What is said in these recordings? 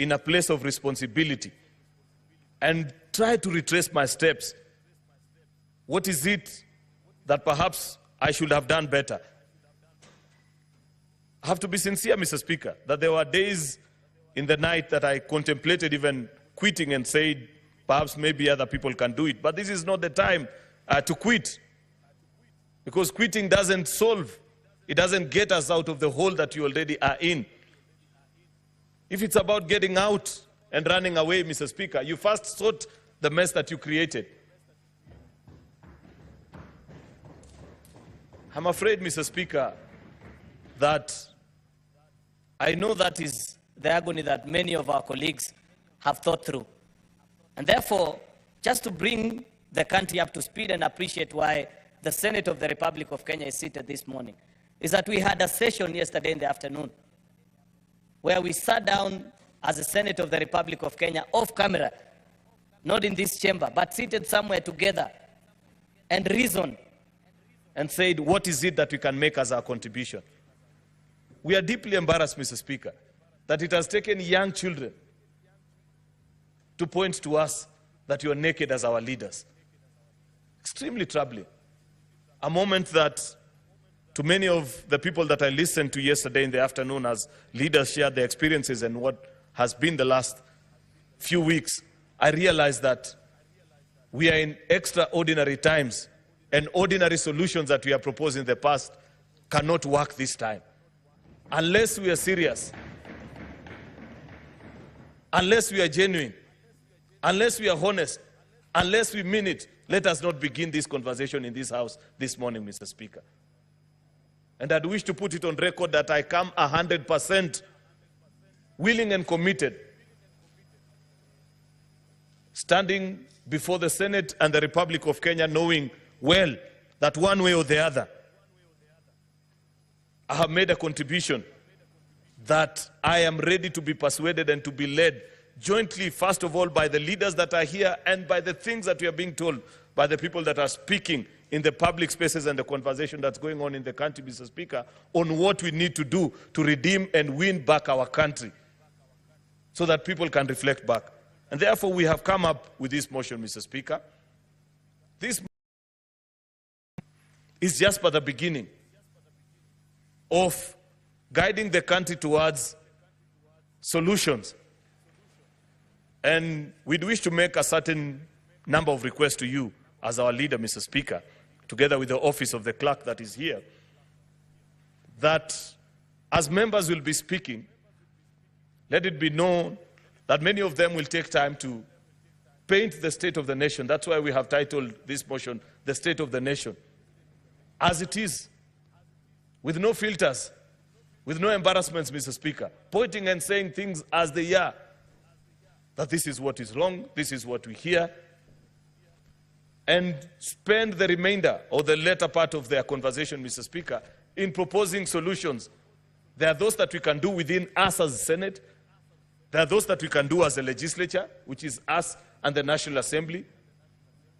in a place of responsibility and try to retrace my steps. What is it that perhaps I should have done better? I have to be sincere, Mr. Speaker, that there were days in the night that I contemplated even quitting and said, perhaps maybe other people can do it. But this is not the time to quit. Because quitting doesn't solve. It doesn't get us out of the hole that you already are in. If it's about getting out and running away, Mr. Speaker, you first sort the mess that you created. I'm afraid, Mr. Speaker, that I know that is the agony that many of our colleagues have thought through. And therefore, just to bring the country up to speed and appreciate why the Senate of the Republic of Kenya is seated this morning, is that we had a session yesterday in the afternoon where we sat down as a Senate of the Republic of Kenya off camera, not in this chamber, but seated somewhere together and reasoned and said, what is it that we can make as our contribution? We are deeply embarrassed, Mr. Speaker, that it has taken young children to point to us that you are naked as our leaders. Extremely troubling. A moment that, to many of the people that I listened to yesterday in the afternoon as leaders shared their experiences and what has been the last few weeks, I realized that we are in extraordinary times and ordinary solutions that we have proposed in the past cannot work this time. Unless we are serious, unless we are genuine, unless we are honest, unless we mean it, let us not begin this conversation in this house this morning, Mr. Speaker. And I'd wish to put it on record that I come 100% willing and committed, standing before the Senate and the Republic of Kenya, knowing well that one way or the other, I have made a contribution that I am ready to be persuaded and to be led jointly, first of all, by the leaders that are here and by the things that we are being told by the people that are speaking in the public spaces and the conversation that's going on in the country, Mr. Speaker, on what we need to do to redeem and win back our country so that people can reflect back. And therefore, we have come up with this motion, Mr. Speaker. This is just but the beginning of guiding the country towards solutions. And we'd wish to make a certain number of requests to you as our leader, Mr. Speaker, together with the office of the clerk that is here, that as members will be speaking, let it be known that many of them will take time to paint the state of the nation. That's why we have titled this motion, The State of the Nation, as it is, with no filters, with no embarrassments, Mr. Speaker, pointing and saying things as they are, that this is what is wrong, this is what we hear, and spend the remainder or the latter part of their conversation, Mr. Speaker, in proposing solutions. There are those that we can do within us as the Senate. There are those that we can do as a legislature, which is us and the National Assembly.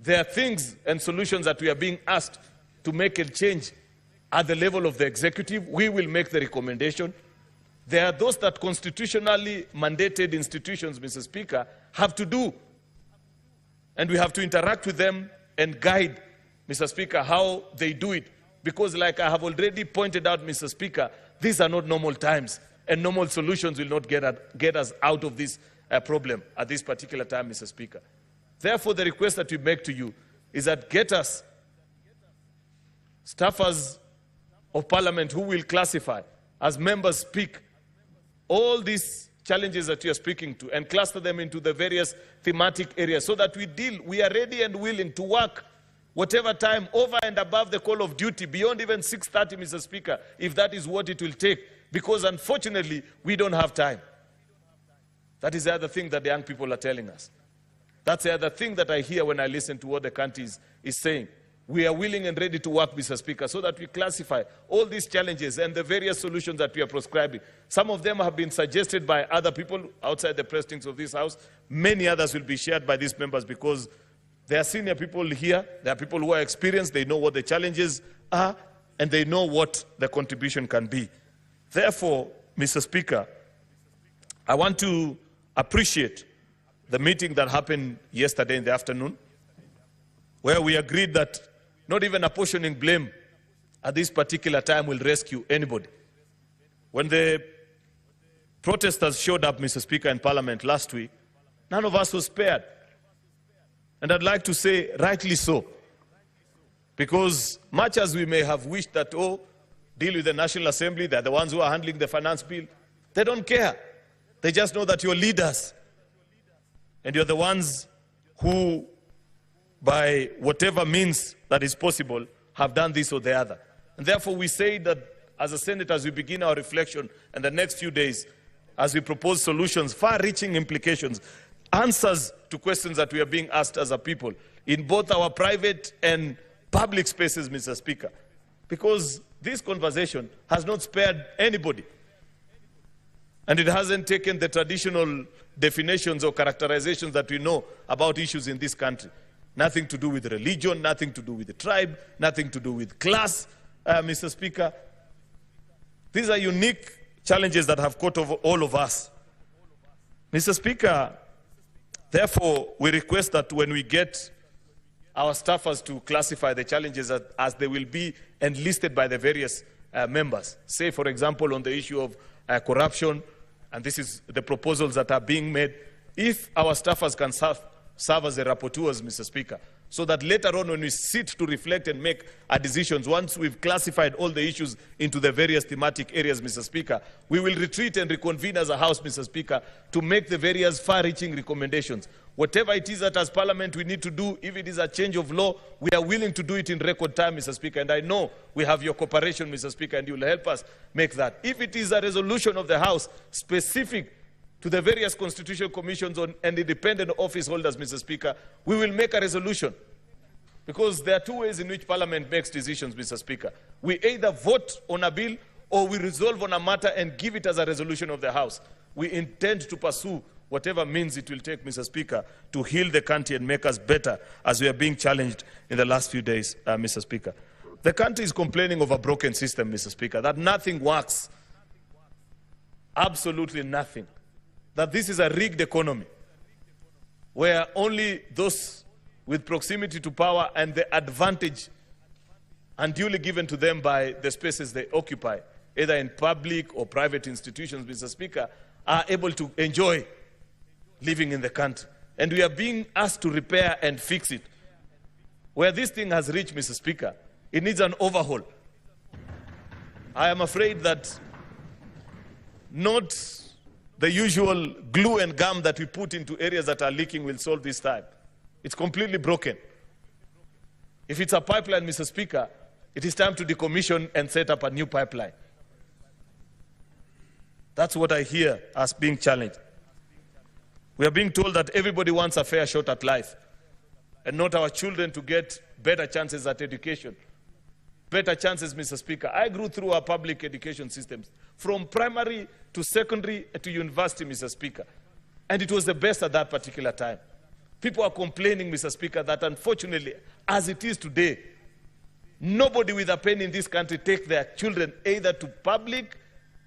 There are things and solutions that we are being asked to make a change at the level of the executive. We will make the recommendation. There are those that constitutionally mandated institutions, Mr. Speaker, have to do. And we have to interact with them and guide, Mr. Speaker, how they do it. Because like I have already pointed out, Mr. Speaker, these are not normal times. And normal solutions will not get us out of this problem at this particular time, Mr. Speaker. Therefore, the request that we make to you is that get us staffers of Parliament who will classify, as members speak, all these challenges that you are speaking to and cluster them into the various thematic areas so that we are ready and willing to work whatever time over and above the call of duty, beyond even 6:30, Mr. Speaker, if that is what it will take, because unfortunately, we don't have time. That is the other thing that the young people are telling us. That's the other thing that I hear when I listen to what the country is saying. We are willing and ready to work, Mr. Speaker, so that we classify all these challenges and the various solutions that we are prescribing. Some of them have been suggested by other people outside the precincts of this House. Many others will be shared by these members because there are senior people here, there are people who are experienced, they know what the challenges are, and they know what the contribution can be. Therefore, Mr. Speaker, I want to appreciate the meeting that happened yesterday in the afternoon, where we agreed that not even apportioning blame at this particular time will rescue anybody. When the protesters showed up, Mr. Speaker, in Parliament last week, none of us was spared. And I'd like to say, rightly so. Because much as we may have wished that, oh, deal with the National Assembly, they're the ones who are handling the finance bill, they don't care. They just know that you're leaders. And you're the ones who, by whatever means that is possible, have done this or the other. And therefore we say that as a Senate, as we begin our reflection in the next few days, as we propose solutions, far-reaching implications, answers to questions that we are being asked as a people, in both our private and public spaces, Mr. Speaker. Because this conversation has not spared anybody. And it hasn't taken the traditional definitions or characterizations that we know about issues in this country. Nothing to do with religion, nothing to do with the tribe, nothing to do with class, Mr. Speaker. These are unique challenges that have caught over all of us. Mr. Speaker, therefore, we request that when we get our staffers to classify the challenges as they will be enlisted by the various members, say, for example, on the issue of corruption, and this is the proposals that are being made, if our staffers can serve as the rapporteurs, Mr. Speaker, so that later on when we sit to reflect and make our decisions, once we've classified all the issues into the various thematic areas, Mr. Speaker, we will retreat and reconvene as a House, Mr. Speaker, to make the various far-reaching recommendations. Whatever it is that as Parliament we need to do, if it is a change of law, we are willing to do it in record time, Mr. Speaker, and I know we have your cooperation, Mr. Speaker, and you will help us make that. If it is a resolution of the House specific to the various constitutional commissions and independent office holders, Mr. Speaker, we will make a resolution. Because there are two ways in which Parliament makes decisions, Mr. Speaker. We either vote on a bill or we resolve on a matter and give it as a resolution of the House. We intend to pursue whatever means it will take, Mr. Speaker, to heal the country and make us better as we are being challenged in the last few days, Mr. Speaker. The country is complaining of a broken system, Mr. Speaker, that nothing works. Absolutely nothing. That this is a rigged economy where only those with proximity to power and the advantage unduly given to them by the spaces they occupy, either in public or private institutions, Mr. Speaker, are able to enjoy living in the country. And we are being asked to repair and fix it. Where this thing has reached, Mr. Speaker, it needs an overhaul. I am afraid that not the usual glue and gum that we put into areas that are leaking will solve this time. It's completely broken. If it's a pipeline, Mr. Speaker, it is time to decommission and set up a new pipeline. That's what I hear as being challenged. We are being told that everybody wants a fair shot at life and not our children to get better chances at education. Better chances, Mr. Speaker. I grew through our public education systems, from primary to secondary to university, Mr. Speaker. And it was the best at that particular time. People are complaining, Mr. Speaker, that unfortunately, as it is today, nobody with a pen in this country take their children either to public,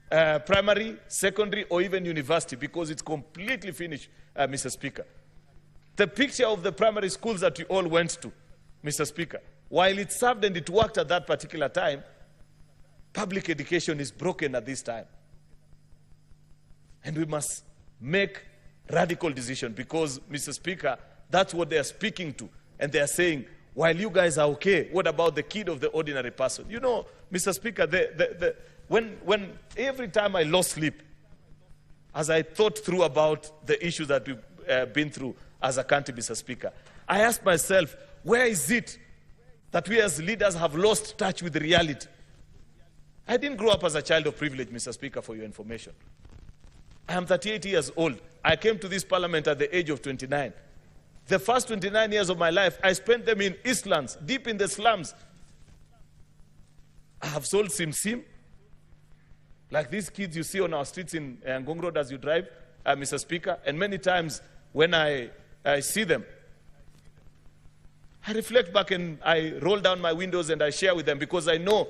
primary, secondary, or even university because it's completely finished, Mr. Speaker. The picture of the primary schools that we all went to, Mr. Speaker, while it served and it worked at that particular time, public education is broken at this time. And we must make radical decision because, Mr. Speaker, that's what they are speaking to. And they are saying, while you guys are okay, what about the kid of the ordinary person? You know, Mr. Speaker, when every time I lost sleep, as I thought through about the issues that we've been through as a country, Mr. Speaker, I asked myself, where is it that we as leaders have lost touch with reality? I didn't grow up as a child of privilege, Mr. Speaker, for your information. I am 38 years old. I came to this parliament at the age of 29. The first 29 years of my life, I spent them in Eastlands, deep in the slums. I have sold sim-sim, like these kids you see on our streets in Ngong Road as you drive, Mr. Speaker, and many times when I see them, I reflect back and I roll down my windows and I share with them because I know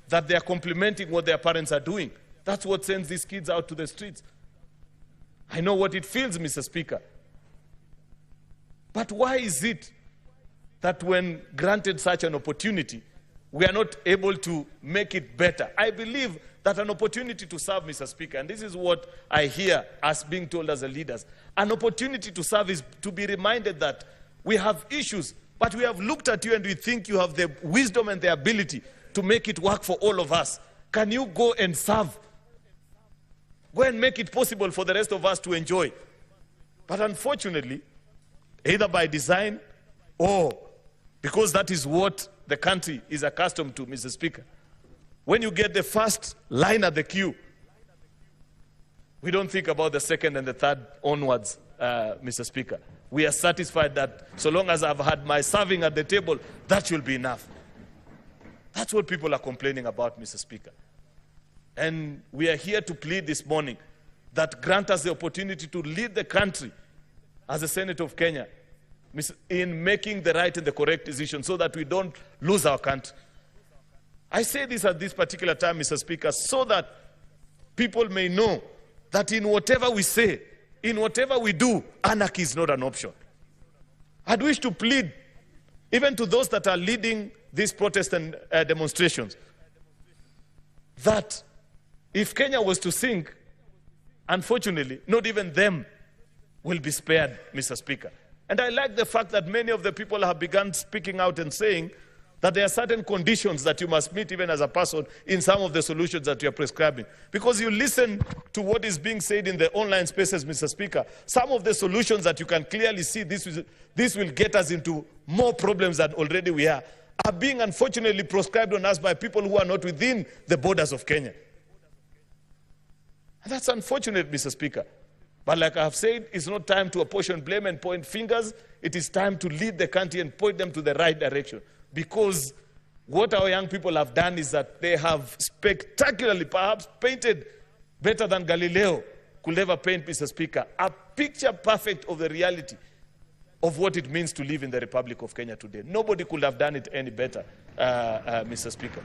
that they are complementing what their parents are doing. That's what sends these kids out to the streets. I know what it feels, Mr. Speaker. But why is it that when granted such an opportunity, we are not able to make it better? I believe that an opportunity to serve, Mr. Speaker, and this is what I hear us being told as the leaders, an opportunity to serve is to be reminded that we have issues, but we have looked at you and we think you have the wisdom and the ability to make it work for all of us. Can you go and serve? Go and make it possible for the rest of us to enjoy. But unfortunately, either by design or because that is what the country is accustomed to, Mr. Speaker, when you get the first line at the queue, we don't think about the second and the third onwards, Mr. Speaker. We are satisfied that so long as I've had my serving at the table, that should be enough. That's what people are complaining about, Mr. Speaker. And we are here to plead this morning that grant us the opportunity to lead the country as the Senate of Kenya in making the right and the correct decision so that we don't lose our country. I say this at this particular time, Mr. Speaker, so that people may know that in whatever we say, in whatever we do, anarchy is not an option. I'd wish to plead, even to those that are leading these protests and demonstrations, that if Kenya was to sink, unfortunately, not even them will be spared, Mr. Speaker. And I like the fact that many of the people have begun speaking out and saying that there are certain conditions that you must meet even as a person in some of the solutions that you are prescribing. Because you listen to what is being said in the online spaces, Mr. Speaker, some of the solutions that you can clearly see this will get us into more problems than already we are being unfortunately prescribed on us by people who are not within the borders of Kenya. And that's unfortunate, Mr. Speaker. But like I have said, it's not time to apportion blame and point fingers. It is time to lead the country and point them to the right direction. Because what our young people have done is that they have spectacularly, perhaps painted better than Galileo could ever paint, Mr. Speaker, a picture perfect of the reality of what it means to live in the Republic of Kenya today. Nobody could have done it any better, Mr. Speaker.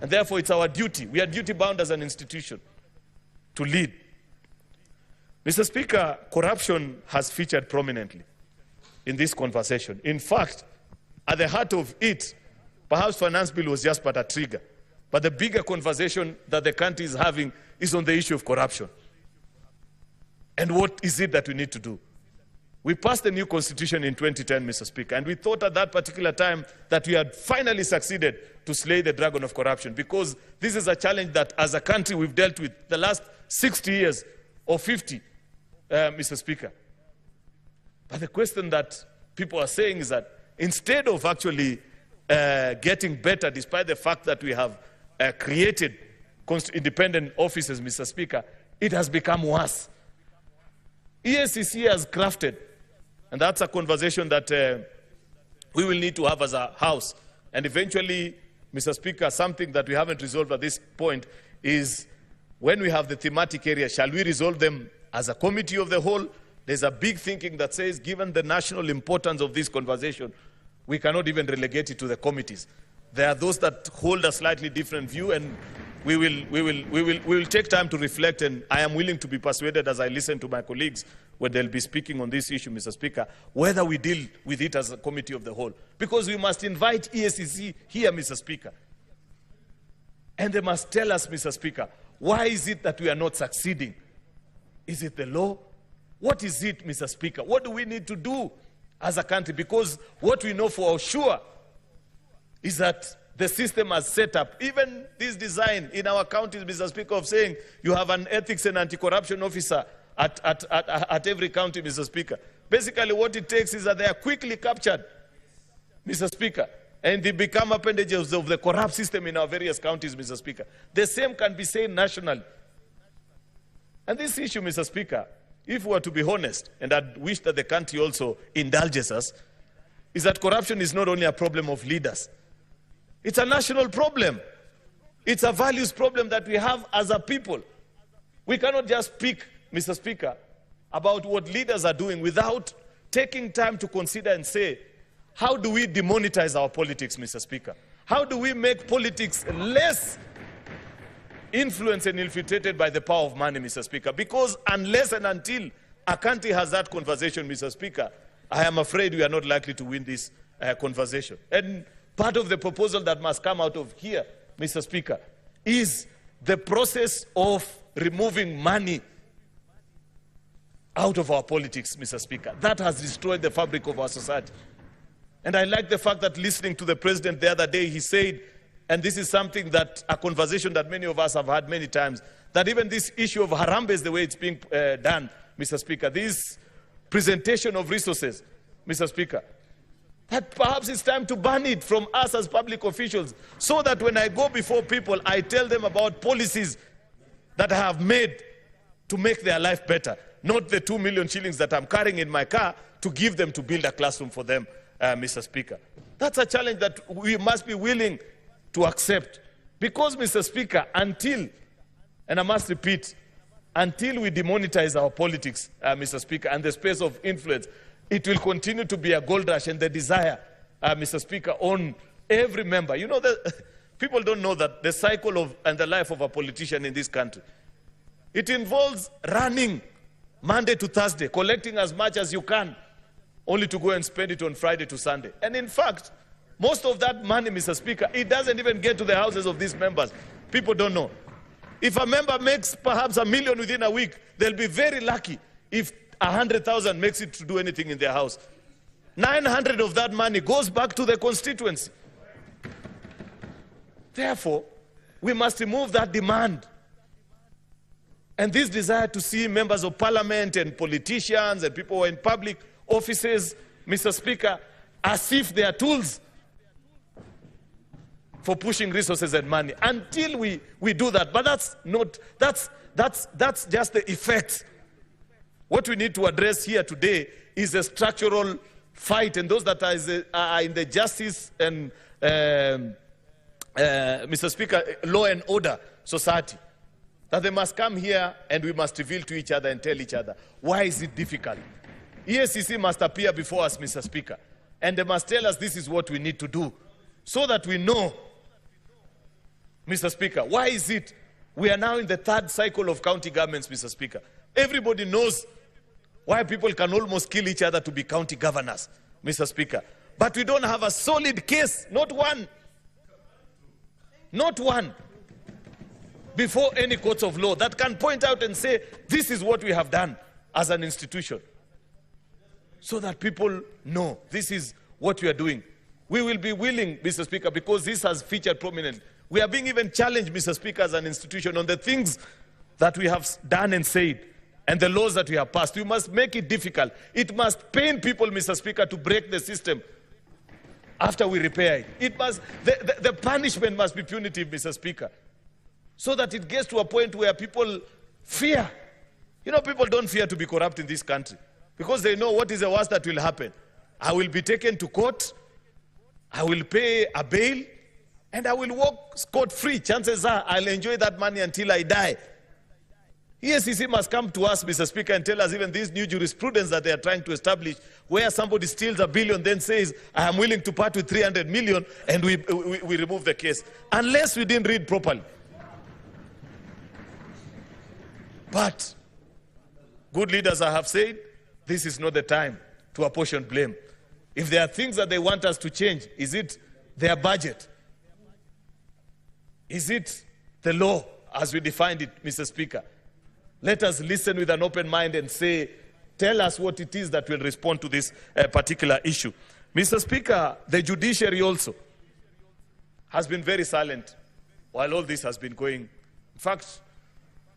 And therefore, it's our duty. We are duty-bound as an institution to lead. Mr. Speaker, corruption has featured prominently in this conversation. In fact, at the heart of it, perhaps finance bill was just but a trigger. But the bigger conversation that the country is having is on the issue of corruption. And what is it that we need to do? We passed a new constitution in 2010, Mr. Speaker, and we thought at that particular time that we had finally succeeded to slay the dragon of corruption, because this is a challenge that as a country we've dealt with the last 60 years or 50, Mr. Speaker. But the question that people are saying is that instead of actually getting better, despite the fact that we have created independent offices, Mr. Speaker, it has become worse. EACC has crafted, and that's a conversation that we will need to have as a House. And eventually, Mr. Speaker, something that we haven't resolved at this point is when we have the thematic areas, shall we resolve them as a committee of the whole? There's a big thinking that says, given the national importance of this conversation, we cannot even relegate it to the committees. There are those that hold a slightly different view, and we will take time to reflect, and I am willing to be persuaded as I listen to my colleagues when they'll be speaking on this issue, Mr. Speaker, whether we deal with it as a committee of the whole. Because we must invite EACC here, Mr. Speaker. And they must tell us, Mr. Speaker, why is it that we are not succeeding? Is it the law? What is it, Mr. Speaker? What do we need to do as a country? Because what we know for sure is that the system has set up, even this design in our counties, Mr. Speaker, of saying you have an ethics and anti-corruption officer at every county, Mr. Speaker. Basically, what it takes is that they are quickly captured, Mr. Speaker, and they become appendages of the corrupt system in our various counties, Mr. Speaker. The same can be said nationally. And this issue, Mr. Speaker, if we are to be honest, and I wish that the country also indulges us, is that corruption is not only a problem of leaders. It's a national problem. It's a values problem that we have as a people. We cannot just speak, Mr. Speaker, about what leaders are doing without taking time to consider and say, how do we demonetize our politics, Mr. Speaker? How do we make politics less influenced and infiltrated by the power of money, Mr. Speaker. Because unless and until a country has that conversation, Mr. Speaker, I am afraid we are not likely to win this conversation. And part of the proposal that must come out of here, Mr. Speaker, is the process of removing money out of our politics, Mr. Speaker. That has destroyed the fabric of our society. And I like the fact that listening to the president the other day, he said, and this is something that, a conversation that many of us have had many times, that even this issue of Harambee is the way it's being done, Mr. Speaker, this presentation of resources, Mr. Speaker, that perhaps it's time to ban it from us as public officials, so that when I go before people, I tell them about policies that I have made to make their life better, not the 2 million shillings that I'm carrying in my car to give them to build a classroom for them, Mr. Speaker. That's a challenge that we must be willing to accept. Because, Mr. Speaker, until, and I must repeat, until we demonetize our politics, Mr. Speaker, and the space of influence, it will continue to be a gold rush and the desire, Mr. Speaker, on every member. You know, people don't know that the cycle of and the life of a politician in this country, it involves running Monday to Thursday, collecting as much as you can, only to go and spend it on Friday to Sunday. And in fact, most of that money, Mr. Speaker, it doesn't even get to the houses of these members. People don't know. If a member makes perhaps $1 million within a week, they'll be very lucky if 100,000 makes it to do anything in their house. 900 of that money goes back to the constituency. Therefore, we must remove that demand. And this desire to see members of parliament and politicians and people who are in public offices, Mr. Speaker, as if they are tools for pushing resources and money. Until we do that, but that's just the effects. What we need to address here today is a structural fight, and those that are in the justice and, Mr. Speaker, law and order society, that they must come here and we must reveal to each other and tell each other, why is it difficult? EACC must appear before us, Mr. Speaker, and they must tell us this is what we need to do, so that we know, Mr. Speaker, why is it we are now in the third cycle of county governments, Mr. Speaker? Everybody knows why people can almost kill each other to be county governors, Mr. Speaker. But we don't have a solid case, not one, before any courts of law that can point out and say, this is what we have done as an institution, so that people know this is what we are doing. We will be willing, Mr. Speaker, because this has featured prominently. We are being even challenged, Mr. Speaker, as an institution on the things that we have done and said and the laws that we have passed. We must make it difficult. It must pain people, Mr. Speaker, to break the system after we repair it. The punishment must be punitive, Mr. Speaker, so that it gets to a point where people fear. You know, people don't fear to be corrupt in this country because they know what is the worst that will happen. I will be taken to court, I will pay a bail, and I will walk scot-free. Chances are I'll enjoy that money until I die. EACC must come to us, Mr. Speaker, and tell us even this new jurisprudence that they are trying to establish, where somebody steals $1 billion, then says, I am willing to part with 300 million, and we remove the case. Unless we didn't read properly. But good leaders have said, this is not the time to apportion blame. If there are things that they want us to change, is it their budget? Is it the law as we defined it, Mr. Speaker? Let us listen with an open mind and say, tell us what it is that will respond to this particular issue. Mr. Speaker, the judiciary also has been very silent while all this has been going. In fact,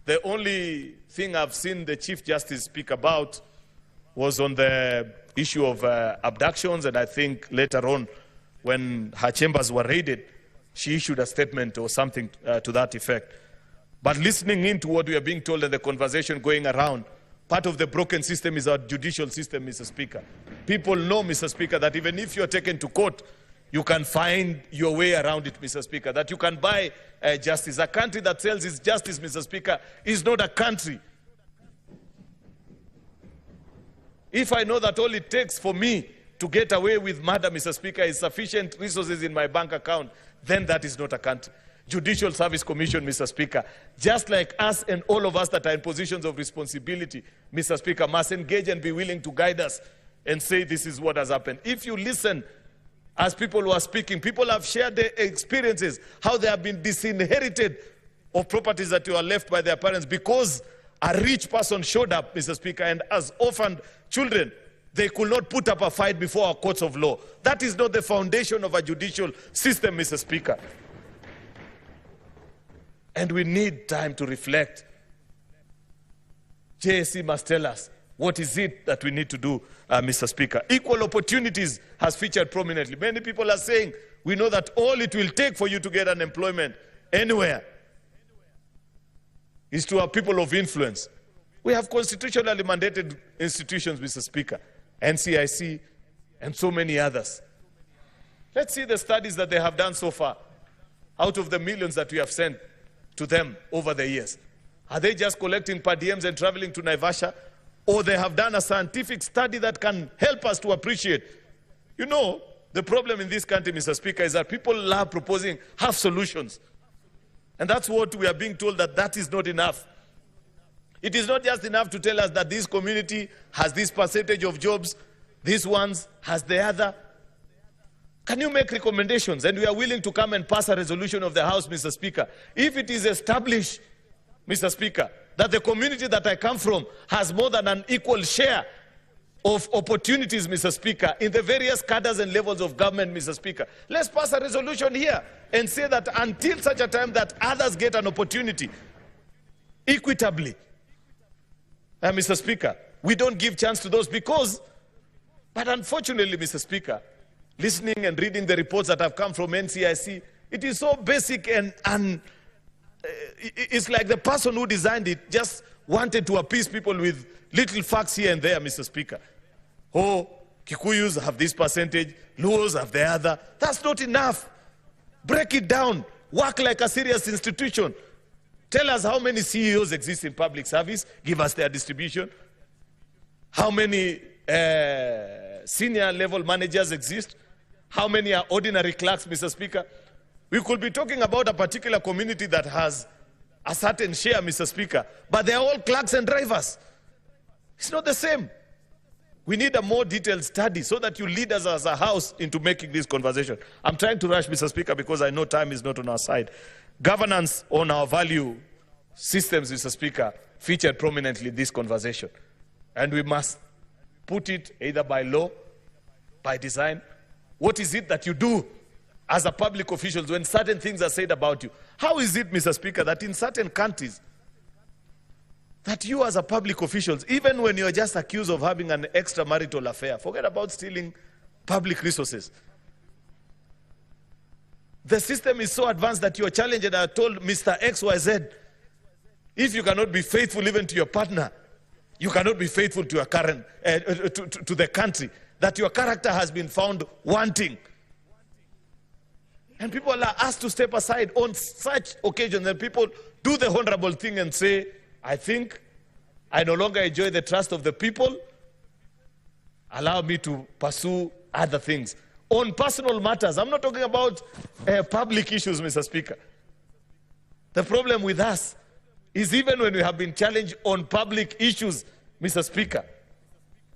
the only thing I've seen the Chief Justice speak about was on the issue of abductions, and I think later on, when her chambers were raided, she issued a statement or something to that effect. But listening into what we are being told and the conversation going around, part of the broken system is our judicial system, Mr. Speaker. People know, Mr. Speaker, that even if you're taken to court, you can find your way around it, Mr. Speaker, that you can buy justice. A country that sells its justice, Mr. Speaker, is not a country. If I know that all it takes for me to get away with murder, Mr. Speaker, is sufficient resources in my bank account, then that is not a country. Judicial Service Commission, Mr. Speaker, just like us and all of us that are in positions of responsibility, Mr. Speaker, must engage and be willing to guide us and say this is what has happened. If you listen, as people who are speaking, people have shared their experiences, how they have been disinherited of properties that were left by their parents because a rich person showed up, Mr. Speaker, and as orphaned children, they could not put up a fight before our courts of law. That is not the foundation of a judicial system, Mr. Speaker. And we need time to reflect. JSC must tell us, what is it that we need to do, Mr. Speaker? Equal opportunities has featured prominently. Many people are saying, we know that all it will take for you to get an employment anywhere is to have people of influence. We have constitutionally mandated institutions, Mr. Speaker, NCIC, and so many others. Let's see the studies that they have done so far, out of the millions that we have sent to them over the years. Are they just collecting per diems and traveling to Naivasha? Or they have done a scientific study that can help us to appreciate? You know, the problem in this country, Mr. Speaker, is that people love proposing half solutions. And that's what we are being told, that that is not enough. It is not just enough to tell us that this community has this percentage of jobs, this one's has the other. Can you make recommendations? And we are willing to come and pass a resolution of the House, Mr. Speaker. If it is established, Mr. Speaker, that the community that I come from has more than an equal share of opportunities, Mr. Speaker, in the various cadres and levels of government, Mr. Speaker, let's pass a resolution here and say that until such a time that others get an opportunity equitably, Mr. Speaker, we don't give chance to those but unfortunately, Mr. Speaker, listening and reading the reports that have come from NCIC, it is so basic and it's like the person who designed it just wanted to appease people with little facts here and there, Mr. Speaker. Oh, Kikuyus have this percentage, Luos have the other. That's not enough. Break it down. Work like a serious institution. Tell us how many CEOs exist in public service. Give us their distribution. How many senior level managers exist? How many are ordinary clerks, Mr. Speaker? We could be talking about a particular community that has a certain share, Mr. Speaker, but they are all clerks and drivers. It's not the same. We need a more detailed study so that you lead us as a house into making this conversation. I'm trying to rush, Mr. Speaker, because I know time is not on our side. Governance on our value systems, Mr. Speaker, featured prominently in this conversation. And we must put it either by law, by design. What is it that you do as a public official when certain things are said about you? How is it, Mr. Speaker, that in certain countries, that you as a public officials, even when you're just accused of having an extramarital affair, forget about stealing public resources. The system is so advanced that you're challenged and are told, Mr. XYZ, if you cannot be faithful even to your partner, you cannot be faithful to your current, to the country, that your character has been found wanting. And people are asked to step aside on such occasions, and people do the honorable thing and say, I think I no longer enjoy the trust of the people. Allow me to pursue other things. On personal matters, I'm not talking about public issues, Mr. Speaker. The problem with us is even when we have been challenged on public issues, Mr. Speaker,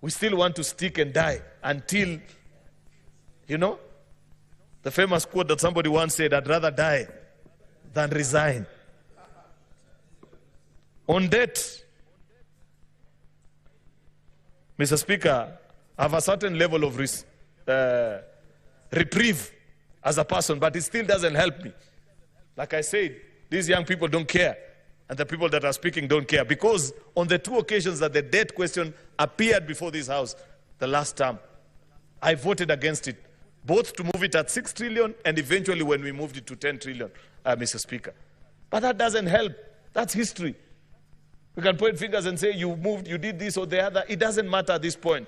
we still want to stick and die until, you know, the famous quote that somebody once said, I'd rather die than resign. On debt, Mr. Speaker, I have a certain level of reprieve as a person, but it still doesn't help me. Like I said, these young people don't care, and the people that are speaking don't care, because on the two occasions that the debt question appeared before this House, the last term, I voted against it, both to move it at 6 trillion and eventually when we moved it to 10 trillion, Mr. Speaker. But that doesn't help. That's history. We can point fingers and say, you moved, you did this or the other. It doesn't matter at this point.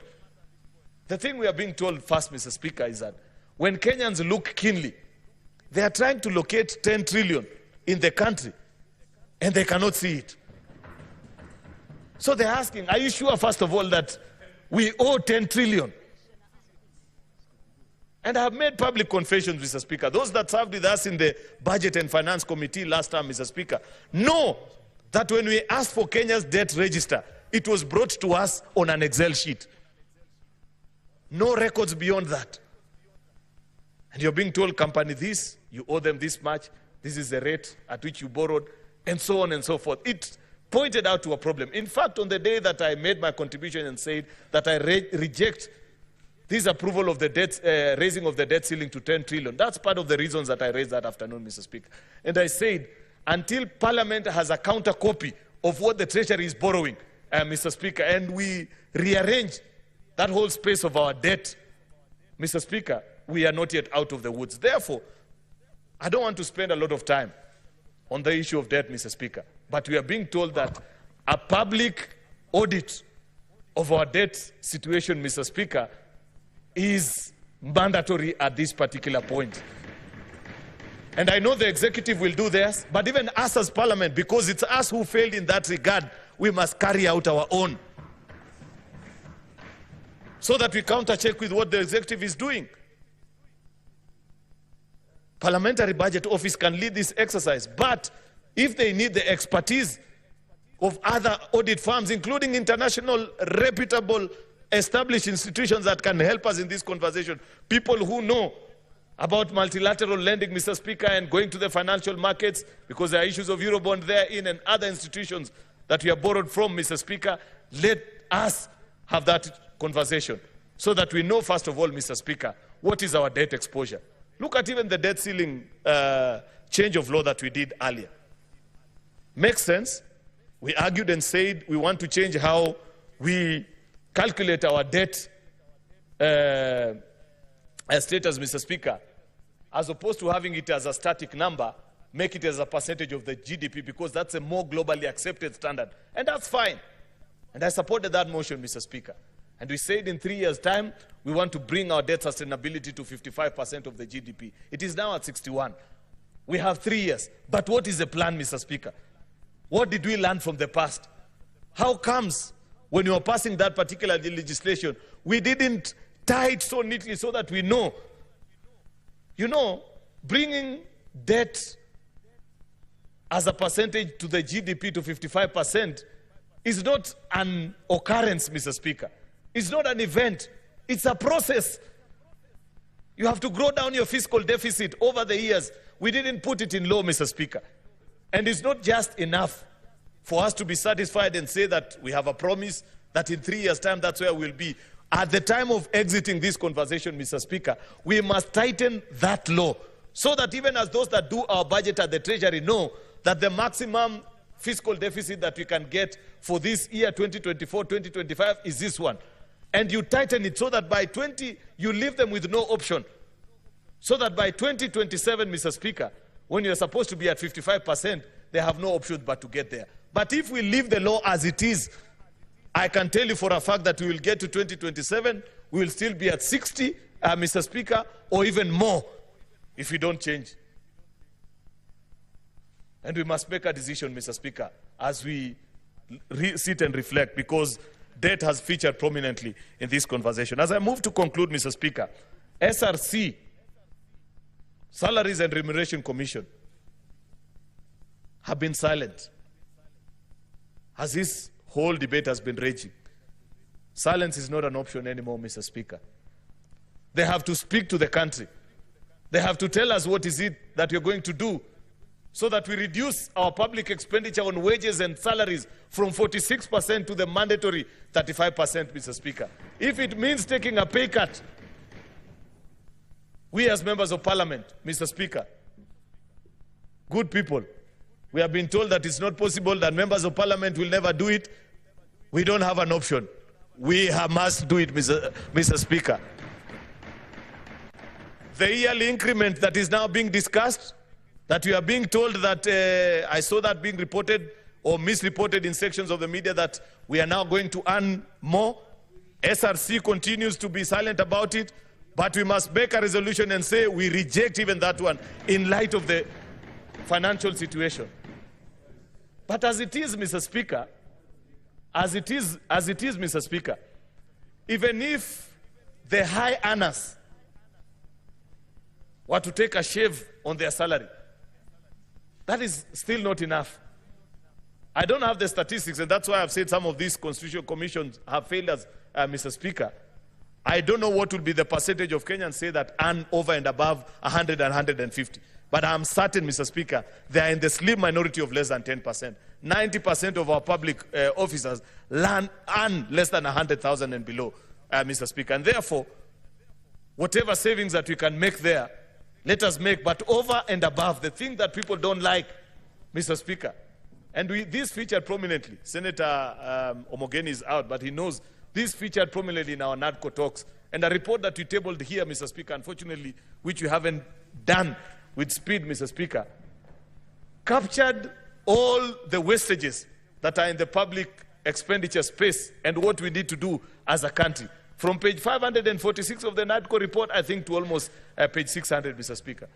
The thing we are being told first, Mr. Speaker, is that when Kenyans look keenly, they are trying to locate 10 trillion in the country, and they cannot see it. So they're asking, are you sure, first of all, that we owe 10 trillion? And I have made public confessions, Mr. Speaker. Those that served with us in the Budget and Finance Committee last time, Mr. Speaker, know that when we asked for Kenya's debt register, it was brought to us on an Excel sheet. No records beyond that. And you're being told, company this, you owe them this much, this is the rate at which you borrowed, and so on and so forth. It pointed out to a problem. In fact, on the day that I made my contribution and said that I reject this approval of the debt, raising of the debt ceiling to 10 trillion, that's part of the reasons that I raised that afternoon, Mr. Speaker. And I said, until Parliament has a counter copy of what the Treasury is borrowing, Mr. Speaker, and we rearrange that whole space of our debt, Mr. Speaker, we are not yet out of the woods. Therefore, I don't want to spend a lot of time on the issue of debt, Mr. Speaker, but we are being told that a public audit of our debt situation, Mr. Speaker, is mandatory at this particular point. And I know the executive will do theirs, but even us as Parliament, because it's us who failed in that regard, we must carry out our own, so that we counter-check with what the executive is doing. Parliamentary Budget Office can lead this exercise, but if they need the expertise of other audit firms, including international, reputable, established institutions that can help us in this conversation, people who know about multilateral lending, Mr. Speaker, and going to the financial markets, because there are issues of Eurobond therein and other institutions that we have borrowed from, Mr. Speaker, let us have that conversation so that we know, first of all, Mr. Speaker, what is our debt exposure. Look at even the debt ceiling change of law that we did earlier. Makes sense. We argued and said we want to change how we calculate our debt status, Mr. Speaker, as opposed to having it as a static number, make it as a percentage of the GDP, because that's a more globally accepted standard. And that's fine. And I supported that motion, Mr. Speaker. And we said in 3 years' time, we want to bring our debt sustainability to 55% of the GDP. It is now at 61. We have 3 years. But what is the plan, Mr. Speaker? What did we learn from the past? How comes when you were passing that particular legislation, we didn't tie it so neatly so that we know? You know, bringing debt as a percentage to the GDP to 55% is not an occurrence, Mr. Speaker. It's not an event. It's a process. You have to grow down your fiscal deficit over the years. We didn't put it in law, Mr. Speaker. And it's not just enough for us to be satisfied and say that we have a promise that in 3 years' time, that's where we'll be. At the time of exiting this conversation, Mr. Speaker, we must tighten that law so that even as those that do our budget at the Treasury know that the maximum fiscal deficit that we can get for this year, 2024-2025, is this one. And you tighten it so that by you leave them with no option. So that by 2027, Mr. Speaker, when you're supposed to be at 55%, they have no option but to get there. But if we leave the law as it is, I can tell you for a fact that we will get to 2027, we will still be at 60, Mr. Speaker, or even more if we don't change. And we must make a decision, Mr. Speaker, as we sit and reflect, because debt has featured prominently in this conversation. As I move to conclude, Mr. Speaker, SRC, Salaries and Remuneration Commission, have been silent as this whole debate has been raging. Silence is not an option anymore, Mr. Speaker. They have to speak to the country. They have to tell us what is it that you're going to do so that we reduce our public expenditure on wages and salaries from 46% to the mandatory 35%, Mr. Speaker. If it means taking a pay cut, we as members of Parliament, Mr. Speaker, good people, we have been told that it's not possible, that members of Parliament will never do it. We don't have an option. We must do it, Mr. Speaker. The yearly increment that is now being discussed, that we are being told that, I saw that being reported or misreported in sections of the media, that we are now going to earn more. SRC continues to be silent about it, but we must make a resolution and say we reject even that one in light of the financial situation. But as it is, Mr. Speaker, Mr. Speaker, even if the high earners were to take a shave on their salary. That is still not enough. I don't have the statistics, and that's why I've said some of these constitutional commissions have failed us, Mr. Speaker. I don't know what will be the percentage of Kenyans say that earn over and above 100 and 150. But I'm certain, Mr. Speaker, they are in the slim minority of less than 10%. 90% of our public officers earn less than 100,000 and below, Mr. Speaker. And therefore, whatever savings that we can make there, let us make. But over and above, the thing that people don't like, Mr. Speaker, and this featured prominently. Senator Omogeni is out, but he knows this featured prominently in our NADCO talks. And a report that we tabled here, Mr. Speaker, unfortunately, which we haven't done with speed, Mr. Speaker, captured all the wastages that are in the public expenditure space and what we need to do as a country. From page 546 of the NADCO report, I think, to almost page 600, Mr. Speaker.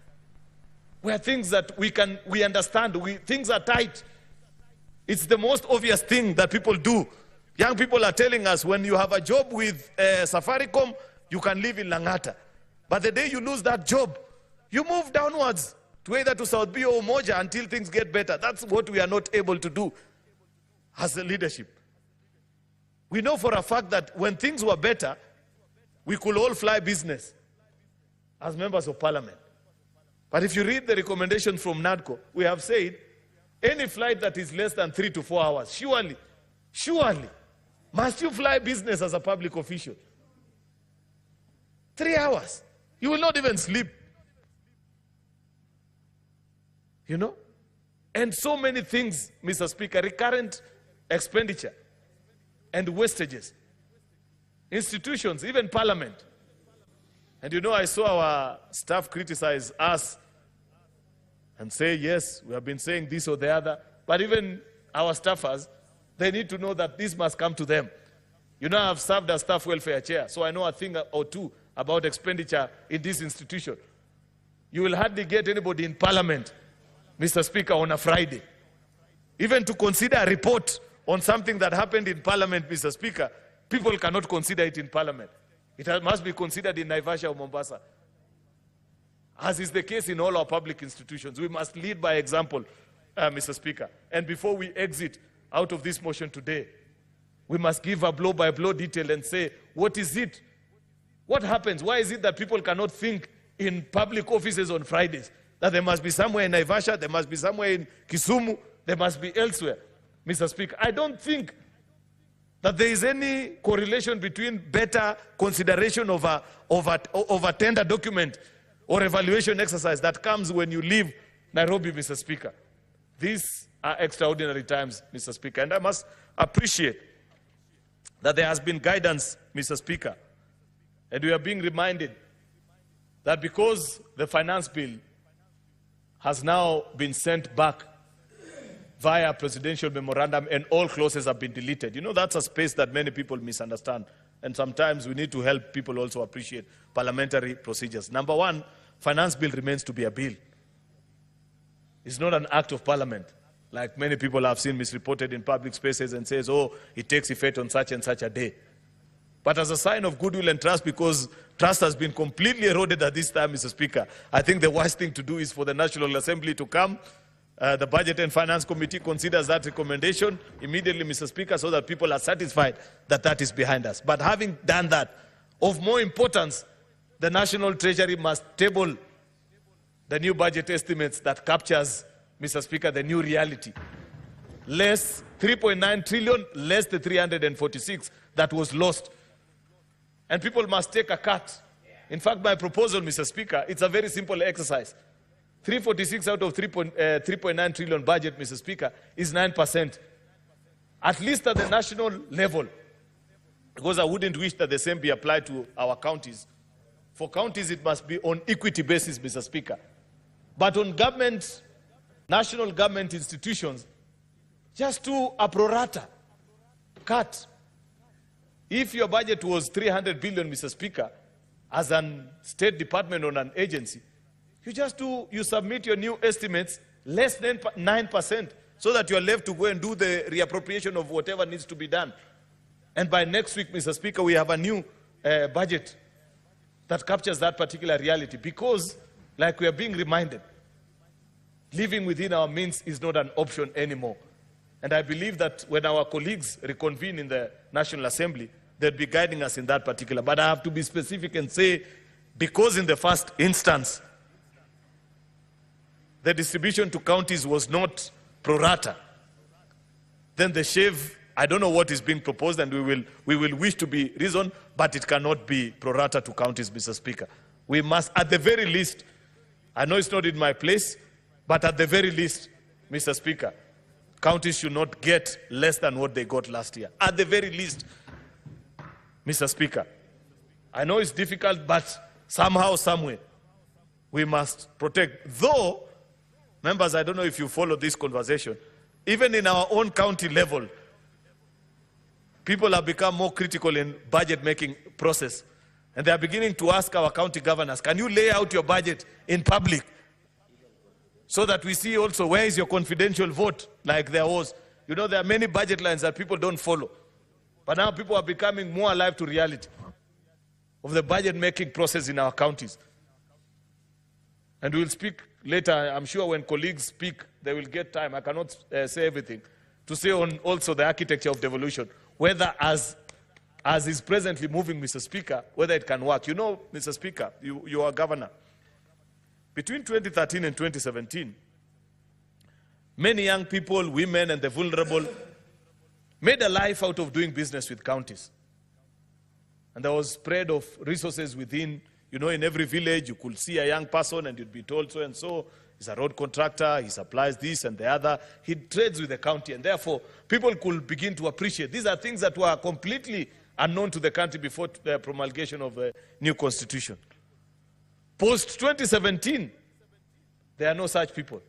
Where things that we understand, things are tight. It's the most obvious thing that people do. Young people are telling us when you have a job with Safaricom, you can live in Langata. But the day you lose that job, you move downwards to either to South B or Umoja until things get better. That's what we are not able to do as a leadership. We know for a fact that when things were better, we could all fly business as members of parliament. But if you read the recommendation from NADCO, we have said any flight that is less than 3 to 4 hours, surely, must you fly business as a public official? 3 hours. You will not even sleep. You know? And so many things, Mr. Speaker, recurrent expenditure and wastages. Institutions, even parliament. And you know, I saw our staff criticize us and say, yes, we have been saying this or the other. But even our staffers, they need to know that this must come to them. You know, I've served as staff welfare chair, so I know a thing or two about expenditure in this institution. You will hardly get anybody in parliament, Mr. Speaker, on a Friday. Even to consider a report on something that happened in parliament, Mr. Speaker, people cannot consider it in parliament. It must be considered in Naivasha or Mombasa. As is the case in all our public institutions, we must lead by example, Mr. Speaker. And before we exit out of this motion today, we must give a blow-by-blow detail and say, what is it? What happens? Why is it that people cannot think in public offices on Fridays? That there must be somewhere in Naivasha, there must be somewhere in Kisumu, there must be elsewhere. Mr. Speaker, I don't think that there is any correlation between better consideration of a tender document or evaluation exercise that comes when you leave Nairobi, Mr. Speaker. These are extraordinary times, Mr. Speaker, and I must appreciate that there has been guidance, Mr. Speaker, and we are being reminded that because the finance bill has now been sent back via presidential memorandum and all clauses have been deleted. You know, that's a space that many people misunderstand. And sometimes we need to help people also appreciate parliamentary procedures. Number one, finance bill remains to be a bill. It's not an act of parliament, like many people have seen misreported in public spaces and says, oh, it takes effect on such and such a day. But as a sign of goodwill and trust, because trust has been completely eroded at this time, Mr. Speaker, I think the worst thing to do is for the National Assembly to come. The Budget and Finance Committee considers that recommendation immediately, Mr. Speaker, so that people are satisfied that that is behind us. But having done that, of more importance, the National Treasury must table the new budget estimates that captures, Mr. Speaker, the new reality. Less 3.9 trillion, less the 346 that was lost. And people must take a cut. In fact, my proposal, Mr. Speaker, it's a very simple exercise. 346 out of 3.9 trillion budget, Mr. Speaker, is 9%. At least at the national level, because I wouldn't wish that the same be applied to our counties. For counties, it must be on equity basis, Mr. Speaker. But on government, national government institutions, just do a pro rata cut. If your budget was 300 billion, Mr. Speaker, as a state department or an agency, you submit your new estimates less than 9%, so that you are left to go and do the reappropriation of whatever needs to be done. And by next week, Mr. Speaker, we have a new budget that captures that particular reality. Because like we are being reminded. Living within our means is not an option anymore. And I believe that when our colleagues reconvene in the National Assembly, they'll be guiding us in that particular. But I have to be specific and say, because in the first instance, the distribution to counties was not pro rata, then the shave, I don't know what is being proposed, and we will wish to be reasoned, but it cannot be pro rata to counties, Mr. Speaker. We must, at the very least, I know it's not in my place, but at the very least, Mr. Speaker, counties should not get less than what they got last year. At the very least, Mr. Speaker. I know it's difficult, but somehow, somewhere, we must protect. Though, members, I don't know if you follow this conversation, even in our own county level, people have become more critical in budget-making process. And they are beginning to ask our county governors, can you lay out your budget in public? So that we see also where is your confidential vote, like there was. You know, there are many budget lines that people don't follow. But now people are becoming more alive to reality of the budget-making process in our counties. And we'll speak later. I'm sure when colleagues speak, they will get time. I cannot say everything. To say on also the architecture of devolution, whether as is presently moving, Mr. Speaker, whether it can work. You know, Mr. Speaker, you are governor. Between 2013 and 2017, many young people, women, and the vulnerable made a life out of doing business with counties. And there was spread of resources within, you know, in every village, you could see a young person and you'd be told so and so, he's a road contractor, he supplies this and the other, he trades with the county, and therefore people could begin to appreciate. These are things that were completely unknown to the country before the promulgation of the new constitution. Post-2017, there are no such people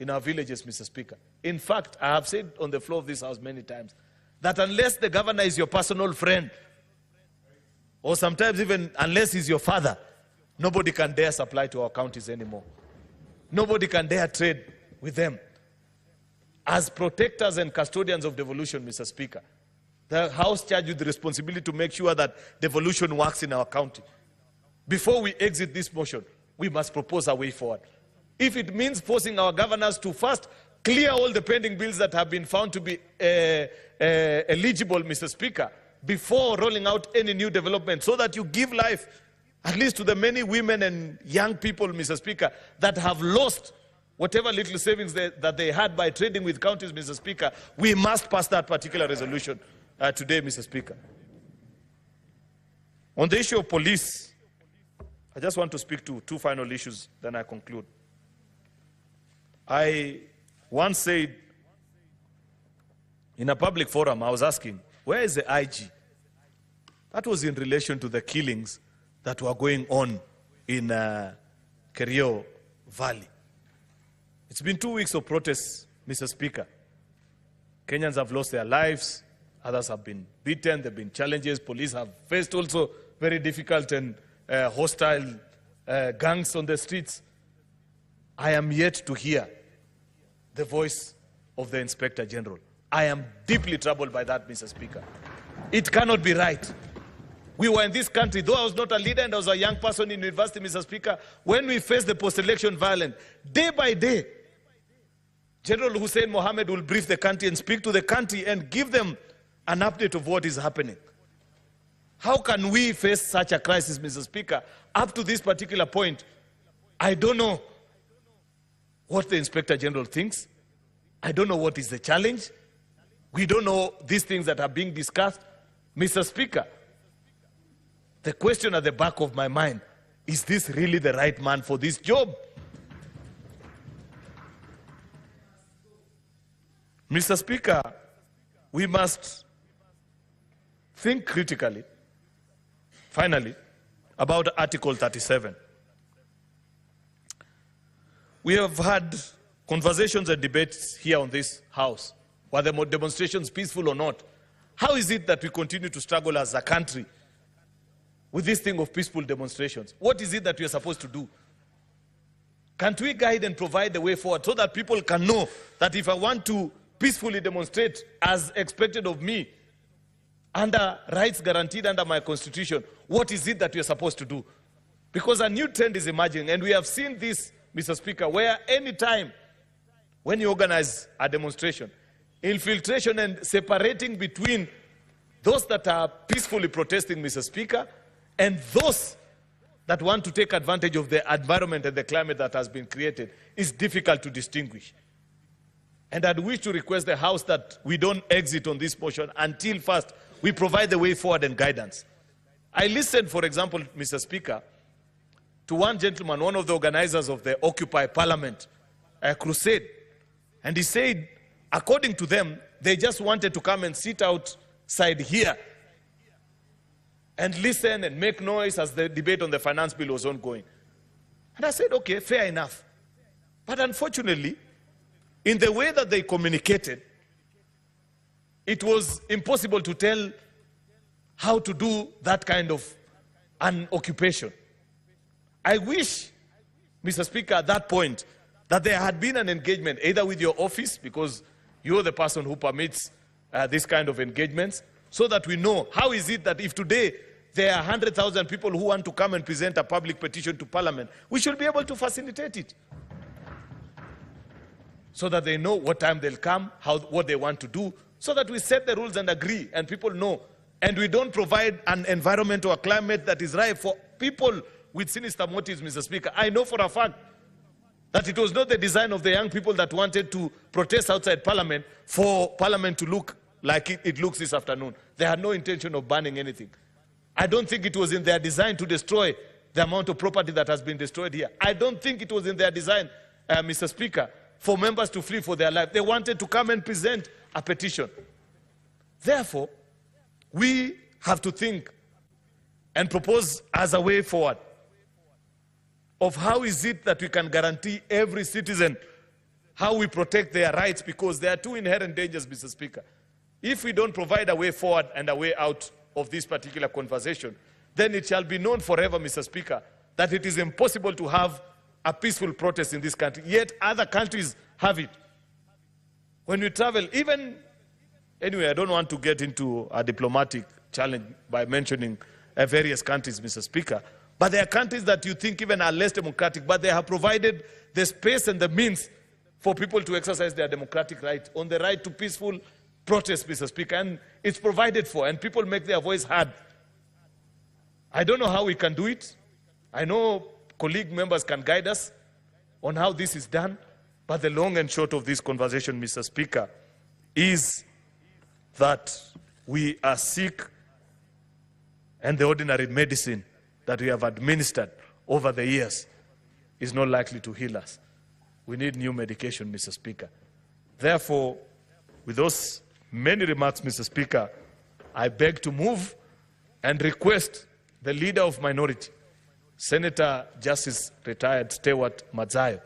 in our villages, Mr. Speaker. In fact, I have said on the floor of this house many times that unless the governor is your personal friend, or sometimes even unless he's your father, nobody can dare supply to our counties anymore. Nobody can dare trade with them. As protectors and custodians of devolution, Mr. Speaker, the House charged with the responsibility to make sure that devolution works in our county. Before we exit this motion, we must propose a way forward. If it means forcing our governors to first clear all the pending bills that have been found to be eligible, Mr. Speaker, before rolling out any new development, so that you give life at least to the many women and young people, Mr. Speaker, that have lost whatever little savings that they had by trading with counties, Mr. Speaker. We must pass that particular resolution today, Mr. Speaker. On the issue of police, I just want to speak to two final issues, then I conclude. I once said in a public forum, I was asking, where is the IG? That was in relation to the killings that were going on in Kerio Valley. It's been 2 weeks of protests, Mr. Speaker. Kenyans have lost their lives, others have been beaten, there have been challenges, police have faced also very difficult and hostile gangs on the streets. I am yet to hear the voice of the Inspector General. I am deeply troubled by that, Mr. Speaker. It cannot be right. We were in this country, though I was not a leader and I was a young person in university, Mr. Speaker, when we faced the post-election violence, day by day, General Hussein Mohammed will brief the country and speak to the country and give them an update of what is happening. How can we face such a crisis, Mr. Speaker? Up to this particular point, I don't know what the Inspector General thinks. I don't know what is the challenge. We don't know these things that are being discussed. Mr. Speaker, the question at the back of my mind, is this really the right man for this job? Mr. Speaker, we must think critically, finally, about Article 37. We have had conversations and debates here on this house, were the demonstrations peaceful or not. How is it that we continue to struggle as a country with this thing of peaceful demonstrations? What is it that we are supposed to do? Can't we guide and provide the way forward so that people can know that if I want to peacefully demonstrate as expected of me, under rights guaranteed under my constitution, what is it that we are supposed to do? Because a new trend is emerging, and we have seen this, Mr. Speaker, where any time when you organize a demonstration, infiltration and separating between those that are peacefully protesting, Mr. Speaker, and those that want to take advantage of the environment and the climate that has been created is difficult to distinguish. And I'd wish to request the House that we don't exit on this motion until first we provide the way forward and guidance. I listened, for example, Mr. Speaker, to one gentleman, one of the organizers of the Occupy Parliament crusade, and he said, according to them, they just wanted to come and sit outside here and listen and make noise as the debate on the finance bill was ongoing. And I said, okay, fair enough. But unfortunately, in the way that they communicated, it was impossible to tell how to do that kind of an occupation. I wish, Mr. Speaker, at that point, that there had been an engagement, either with your office, because you're the person who permits this kind of engagements, so that we know how is it that if today there are 100,000 people who want to come and present a public petition to Parliament, we should be able to facilitate it. So that they know what time they'll come, what they want to do, so that we set the rules and agree, and people know. And we don't provide an environment or a climate that is ripe for people with sinister motives, Mr. Speaker. I know for a fact that it was not the design of the young people that wanted to protest outside Parliament for Parliament to look like it looks this afternoon. They had no intention of banning anything. I don't think it was in their design to destroy the amount of property that has been destroyed here. I don't think it was in their design, Mr. Speaker, for members to flee for their life. They wanted to come and present a petition. Therefore, we have to think and propose as a way forward of how is it that we can guarantee every citizen how we protect their rights, because there are two inherent dangers, Mr. Speaker. If we don't provide a way forward and a way out of this particular conversation, then it shall be known forever, Mr. Speaker, that it is impossible to have a peaceful protest in this country. Yet other countries have it. When we travel, even, anyway, I don't want to get into a diplomatic challenge by mentioning various countries, Mr. Speaker, but there are countries that you think even are less democratic, but they have provided the space and the means for people to exercise their democratic right, on the right to peaceful protest, Mr. Speaker, and it's provided for, and people make their voice heard. I don't know how we can do it. I know colleague members can guide us on how this is done, but the long and short of this conversation, Mr. Speaker, is that we are sick, and the ordinary medicine that we have administered over the years is not likely to heal us. We need new medication, Mr. Speaker. Therefore, with those many remarks, Mr. Speaker, I beg to move and request the leader of minority, Senator Justice Retired Stewart Madzayo,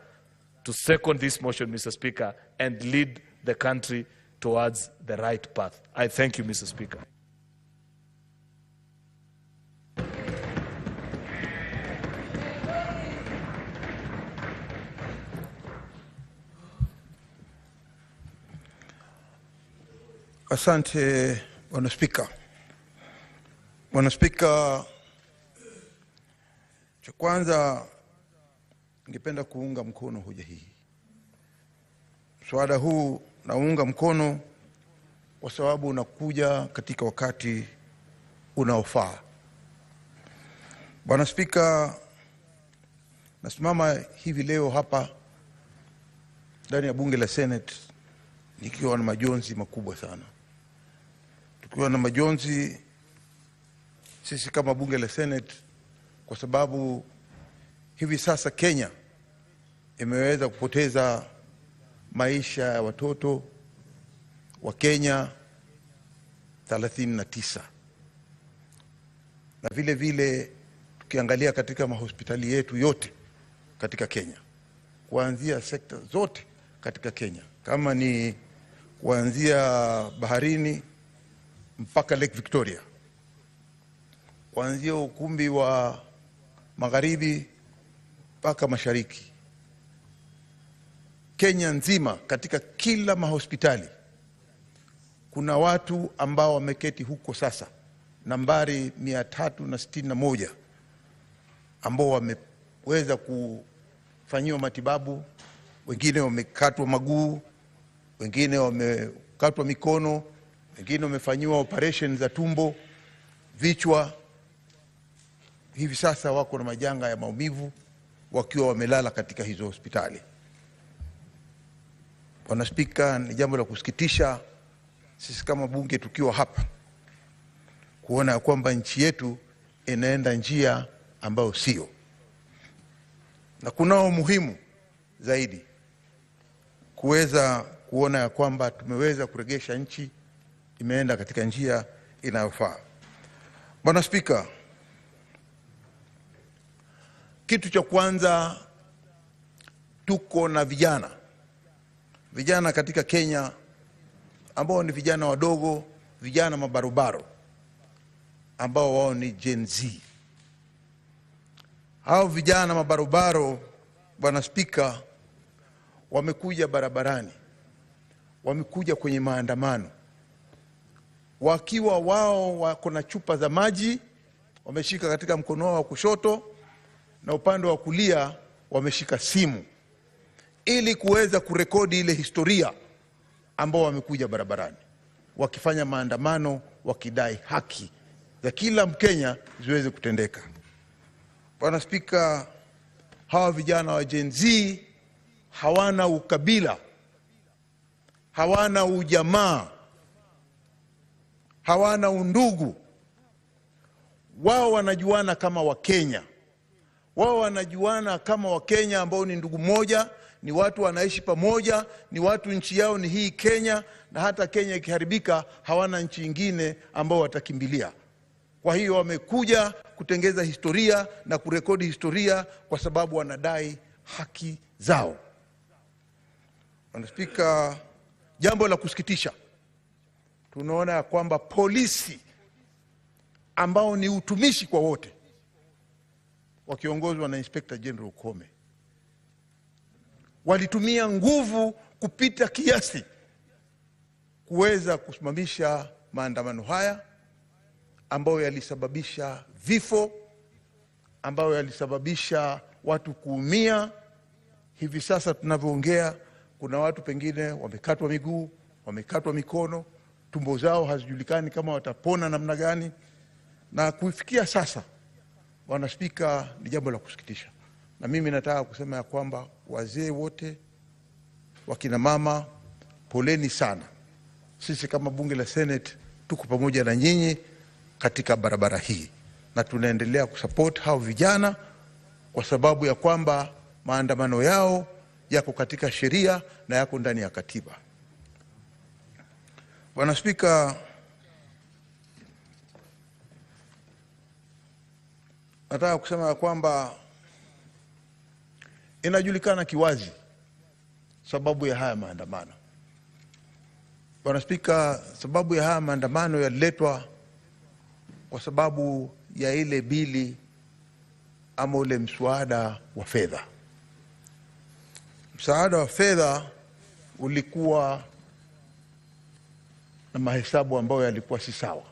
to second this motion, Mr. Speaker, and lead the country towards the right path. I thank you, Mr. Speaker. Asante, Bwana Spika. Bwana Spika, cha kwanza ningependa kuunga mkono hoja hii. Mswada huu naunga mkono kwa sababu unakuja katika wakati unaofaa. Bwana Spika, nasimama hivi leo hapa ndani ya bunge la Senate nikiwa na majonzi makubwa sana. Tukiwa na majonzi sisi kama bunge la Senate kwa sababu hivi sasa Kenya imeweza kupoteza maisha ya watoto wa Kenya 39. Na vile vile tukiangalia katika mahospitali yetu yote katika Kenya, kuanzia sekta zote katika Kenya, kama ni kuanzia baharini mpaka Lake Victoria, kuanzia ukumbi wa magharibi mpaka mashariki, Kenya nzima katika kila mahospitali kuna watu ambao wameketi huko sasa, nambari 361, ambao wameweza kufanyiwa matibabu, wengine wamekatwa maguu, wengine wamekatwa mikono, wengine wamefanyiwa operation za tumbo, vichwa. Hivi sasa wako na majanga ya maumivu wakiwa wamelala katika hizo hospitali. Bwana Spika, ni jambo la kusikitisha sisi kama bunge tukiwa hapa kuona ya kwamba nchi yetu inaenda njia ambayo sio, na kunao muhimu zaidi kuweza kuona ya kwamba tumeweza kuregesha nchi imeenda katika njia inayofaa. Bwana Spika, kitu cha kwanza, tuko na vijana katika Kenya ambao ni vijana wadogo, vijana mabarobaro ambao wao ni Gen Z. Hao vijana mabarobaro, Bwana Spika, wamekuja barabarani, wamekuja kwenye maandamano wakiwa wao wako na chupa za maji wameshika katika mkono wao wa kushoto, na upande wa kulia wameshika simu, ili kuweza kurekodi ile historia ambao wamekuja barabarani wakifanya maandamano wakidai haki za kila Mkenya ziweze kutendeka. Bwana Spika, hawa vijana wa Gen Z hawana ukabila, hawana ujamaa, hawana undugu. Wao wanajuana kama Wakenya. Wao wanajuana kama Wakenya ambao ni ndugu moja, ni watu wanaishi pamoja, ni watu nchi yao ni hii Kenya, na hata Kenya ikiharibika hawana nchi nyingine ambao watakimbilia. Kwa hiyo wamekuja kutengeza historia na kurekodi historia kwa sababu wanadai haki zao. Bwana Spika, jambo la kusikitisha, tunaona ya kwamba polisi ambao ni utumishi kwa wote wakiongozwa na Inspector General Kome walitumia nguvu kupita kiasi kuweza kusimamisha maandamano haya ambayo yalisababisha vifo, ambayo yalisababisha watu kuumia. Hivi sasa tunavyoongea kuna watu pengine wamekatwa miguu, wamekatwa mikono, tumbo zao hazijulikani kama watapona namna gani. Na kufikia sasa, Bwana Spika, ni jambo la kusikitisha. Na mimi nataka kusema ya kwamba wazee wote, wakina mama, poleni sana. Sisi kama bunge la Senate tuko pamoja na nyinyi katika barabara hii, na tunaendelea kusupport hao vijana kwa sababu ya kwamba maandamano yao yako katika sheria na yako ndani ya katiba. Bwana Spika, nataka kusema ya kwamba inajulikana kiwazi sababu ya haya maandamano. Bwana Spika, sababu ya haya maandamano yaliletwa kwa sababu ya ile bili ama ule mswada wa fedha. Mswada wa fedha ulikuwa na mahesabu ambayo yalikuwa si sawa.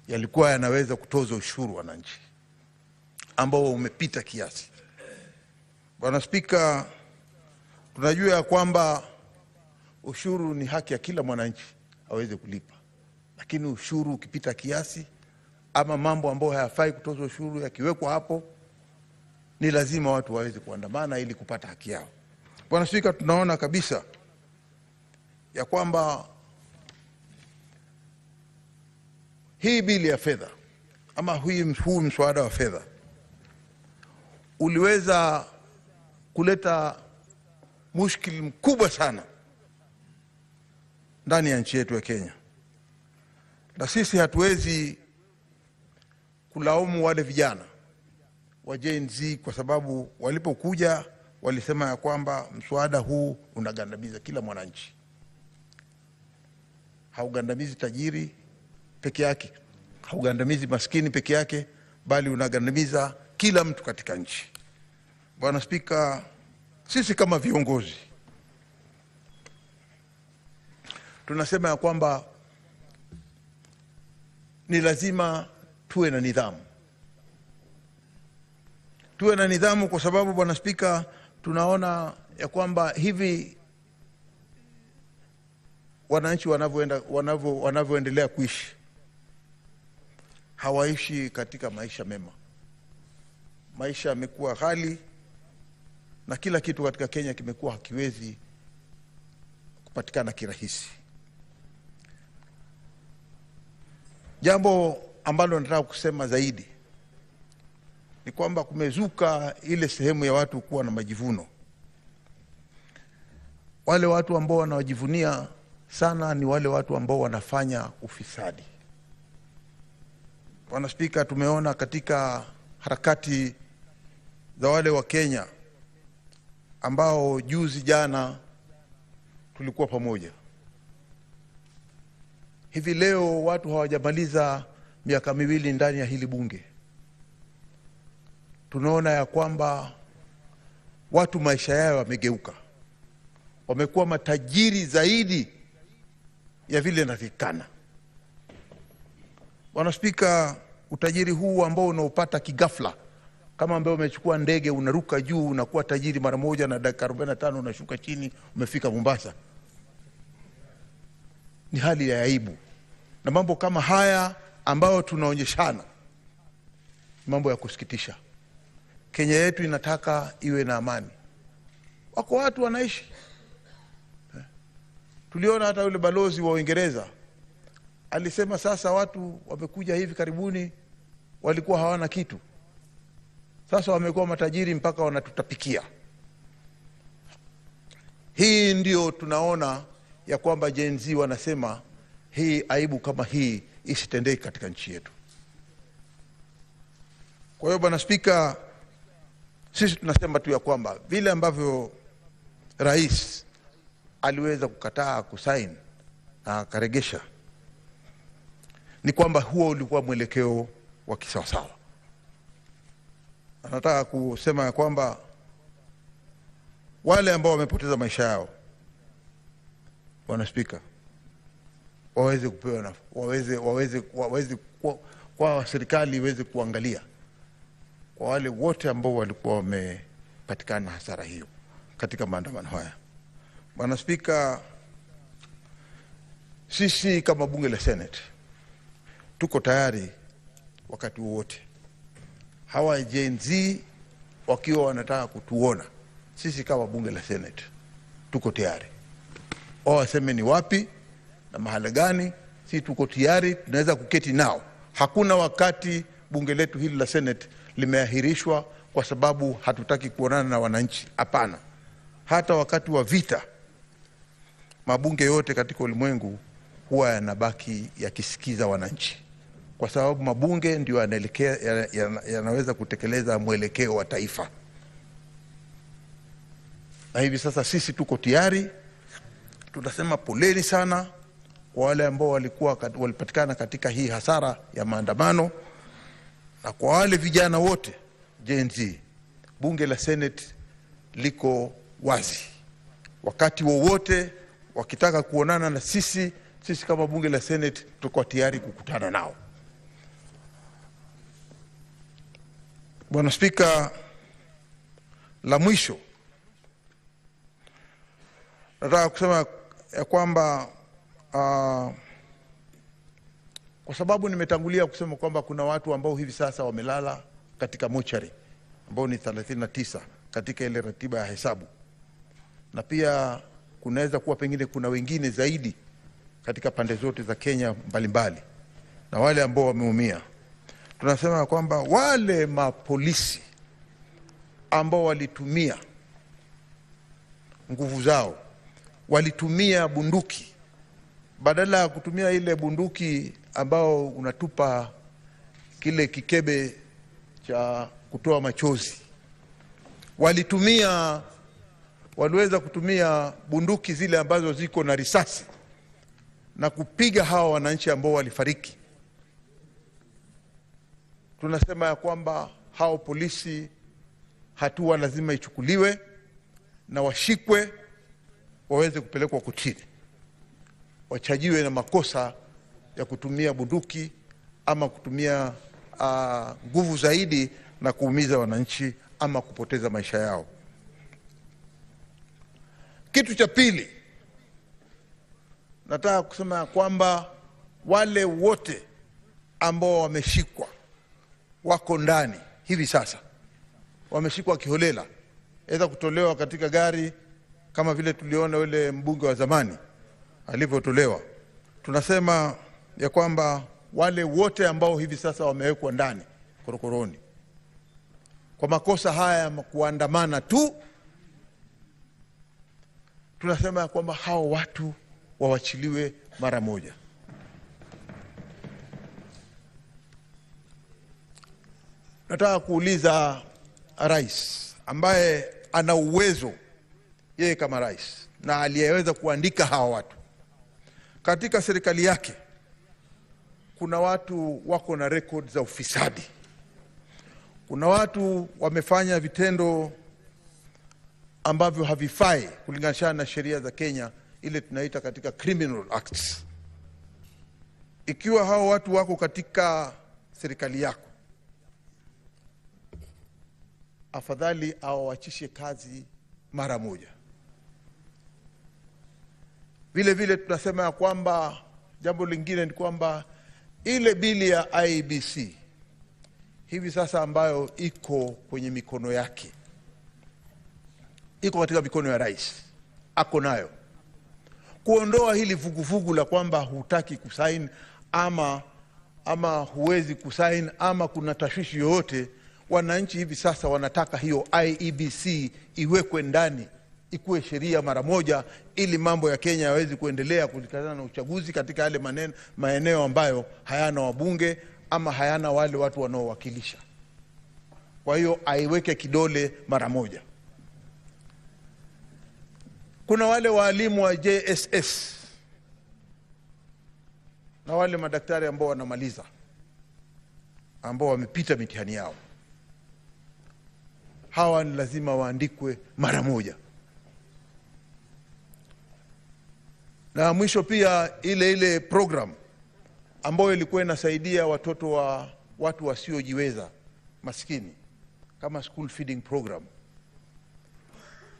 Yalikuwa yanaweza kutoza ushuru wananchi ambao umepita kiasi. Bwana Spika, tunajua ya kwamba ushuru ni haki ya kila mwananchi aweze kulipa, lakini ushuru ukipita kiasi ama mambo ambayo hayafai kutoza ushuru yakiwekwa hapo, ni lazima watu waweze kuandamana ili kupata haki yao. Bwana Spika, tunaona kabisa ya kwamba hii bili ya fedha ama huu mswada wa fedha uliweza kuleta mushkili mkubwa sana ndani ya nchi yetu ya Kenya. Na sisi hatuwezi kulaumu wale vijana wa Gen Z kwa sababu walipokuja walisema ya kwamba mswada huu unagandamiza kila mwananchi. Haugandamizi tajiri peke yake, haugandamizi maskini peke yake, bali unagandamiza kila mtu katika nchi. Bwana Spika, sisi kama viongozi tunasema ya kwamba ni lazima tuwe na nidhamu. tuwe na nidhamu, kwa sababu Bwana Spika, tunaona ya kwamba hivi wananchi wanavyoendelea kuishi, hawaishi katika maisha mema. Maisha yamekuwa ghali na kila kitu katika Kenya kimekuwa hakiwezi kupatikana kirahisi. Jambo ambalo nataka kusema zaidi ni kwamba kumezuka ile sehemu ya watu kuwa na majivuno. Wale watu ambao wanawajivunia sana ni wale watu ambao wanafanya ufisadi. Bwana Spika, tumeona katika harakati za wale wa Kenya ambao juzi jana tulikuwa pamoja. Hivi leo watu hawajamaliza miaka miwili ndani ya hili bunge. Tunaona ya kwamba watu maisha yao yamegeuka. Wamekuwa matajiri zaidi ya vile inavyokana. Bwana Spika, utajiri huu ambao unaopata kigafla, kama ambao umechukua ndege unaruka juu unakuwa tajiri mara moja na dakika 45 unashuka chini umefika Mombasa, ni hali ya aibu. Na mambo kama haya ambayo tunaonyeshana, mambo ya kusikitisha. Kenya yetu inataka iwe na amani. Wako watu wanaishi. Tuliona hata yule balozi wa Uingereza alisema sasa watu wamekuja hivi karibuni walikuwa hawana kitu, sasa wamekuwa matajiri mpaka wanatutapikia. Hii ndio tunaona ya kwamba Gen Z wanasema hii aibu kama hii isitendeke katika nchi yetu. Kwa hiyo Bwana Spika, sisi tunasema tu ya kwamba vile ambavyo rais aliweza kukataa kusaini na akaregesha, ni kwamba huo ulikuwa mwelekeo wa kisawasawa. Nataka kusema ya kwamba wale ambao wamepoteza maisha yao, Bwana Spika, waweze kupewa na waweze kwa serikali iweze kuangalia kwa wale wote ambao walikuwa wamepatikana hasara hiyo katika maandamano haya. Bwana Spika, sisi kama bunge la Senate tuko tayari wakati wote. Hawa Gen Z wakiwa wanataka kutuona sisi kama bunge la Senate, tuko tayari. Waseme ni wapi na mahali gani, sisi tuko tayari, tunaweza kuketi nao. Hakuna wakati bunge letu hili la Senate limeahirishwa kwa sababu hatutaki kuonana na wananchi. Hapana. Hata wakati wa vita, mabunge yote katika ulimwengu huwa yanabaki yakisikiza wananchi, kwa sababu mabunge ndio yanaweza kutekeleza mwelekeo wa taifa. Na hivi sasa sisi tuko tayari. Tunasema poleni sana kwa wale ambao walipatikana katika hii hasara ya maandamano, na kwa wale vijana wote Gen Z, bunge la Senate liko wazi. Wakati wowote wakitaka kuonana na sisi kama bunge la Senate tuko tayari kukutana nao. Bwana Spika, la mwisho nataka kusema ya kwamba kwa sababu nimetangulia kusema kwamba kuna watu ambao hivi sasa wamelala katika mochari ambao ni 39 katika ile ratiba ya hesabu, na pia kunaweza kuwa pengine kuna wengine zaidi katika pande zote za Kenya mbalimbali, na wale ambao wameumia. Tunasema kwamba wale mapolisi ambao walitumia nguvu zao, walitumia bunduki, badala ya kutumia ile bunduki ambao unatupa kile kikebe cha kutoa machozi, waliweza kutumia bunduki zile ambazo ziko na risasi na kupiga hawa wananchi ambao walifariki. Tunasema ya kwamba hao polisi hatua lazima ichukuliwe na washikwe, waweze kupelekwa kotini, wachajiwe na makosa ya kutumia bunduki ama kutumia nguvu zaidi na kuumiza wananchi ama kupoteza maisha yao. Kitu cha pili, nataka kusema kwamba wale wote ambao wameshikwa wako ndani hivi sasa, wameshikwa kiholela, aidha kutolewa katika gari kama vile tuliona yule mbunge wa zamani alivyotolewa. Tunasema ya kwamba wale wote ambao hivi sasa wamewekwa ndani korokoroni kwa makosa haya ya kuandamana tu, tunasema ya kwamba hao watu wawachiliwe mara moja. Nataka kuuliza rais ambaye ana uwezo yeye kama rais na aliyeweza kuandika hawa watu katika serikali yake, kuna watu wako na record za ufisadi, kuna watu wamefanya vitendo ambavyo havifai kulinganisha na sheria za Kenya, ile tunaita katika criminal acts. Ikiwa hao watu wako katika serikali yako, afadhali awachishe kazi mara moja. Vile vile tunasema ya kwamba jambo lingine ni kwamba ile bili ya IEBC hivi sasa ambayo iko kwenye mikono yake, iko katika mikono ya rais, ako nayo kuondoa hili vuguvugu la kwamba hutaki kusaini ama huwezi kusaini ama kuna tashwishi yoyote. Wananchi hivi sasa wanataka hiyo IEBC iwekwe ndani, ikuwe sheria mara moja, ili mambo ya Kenya yaweze kuendelea kulikana na uchaguzi katika yale maeneo ambayo hayana wabunge ama hayana wale watu wanaowakilisha. Kwa hiyo aiweke kidole mara moja. Kuna wale walimu wa JSS na wale madaktari ambao wanamaliza, ambao wamepita mitihani yao, hawa ni lazima waandikwe mara moja. Na mwisho pia ile program ambayo ilikuwa inasaidia watoto wa watu wasiojiweza maskini kama school feeding program,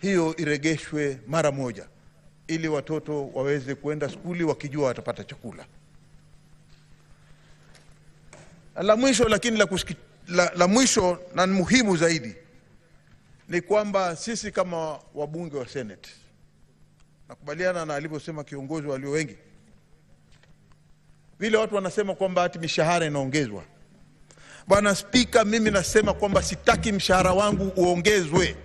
hiyo iregeshwe mara moja ili watoto waweze kuenda skuli wakijua watapata chakula. La mwisho, lakini la mwisho na muhimu zaidi, ni kwamba sisi kama wabunge wa Senate, nakubaliana na alivyosema kiongozi walio wengi, vile watu wanasema kwamba ati mishahara inaongezwa. Bwana Spika, mimi nasema kwamba sitaki mshahara wangu uongezwe.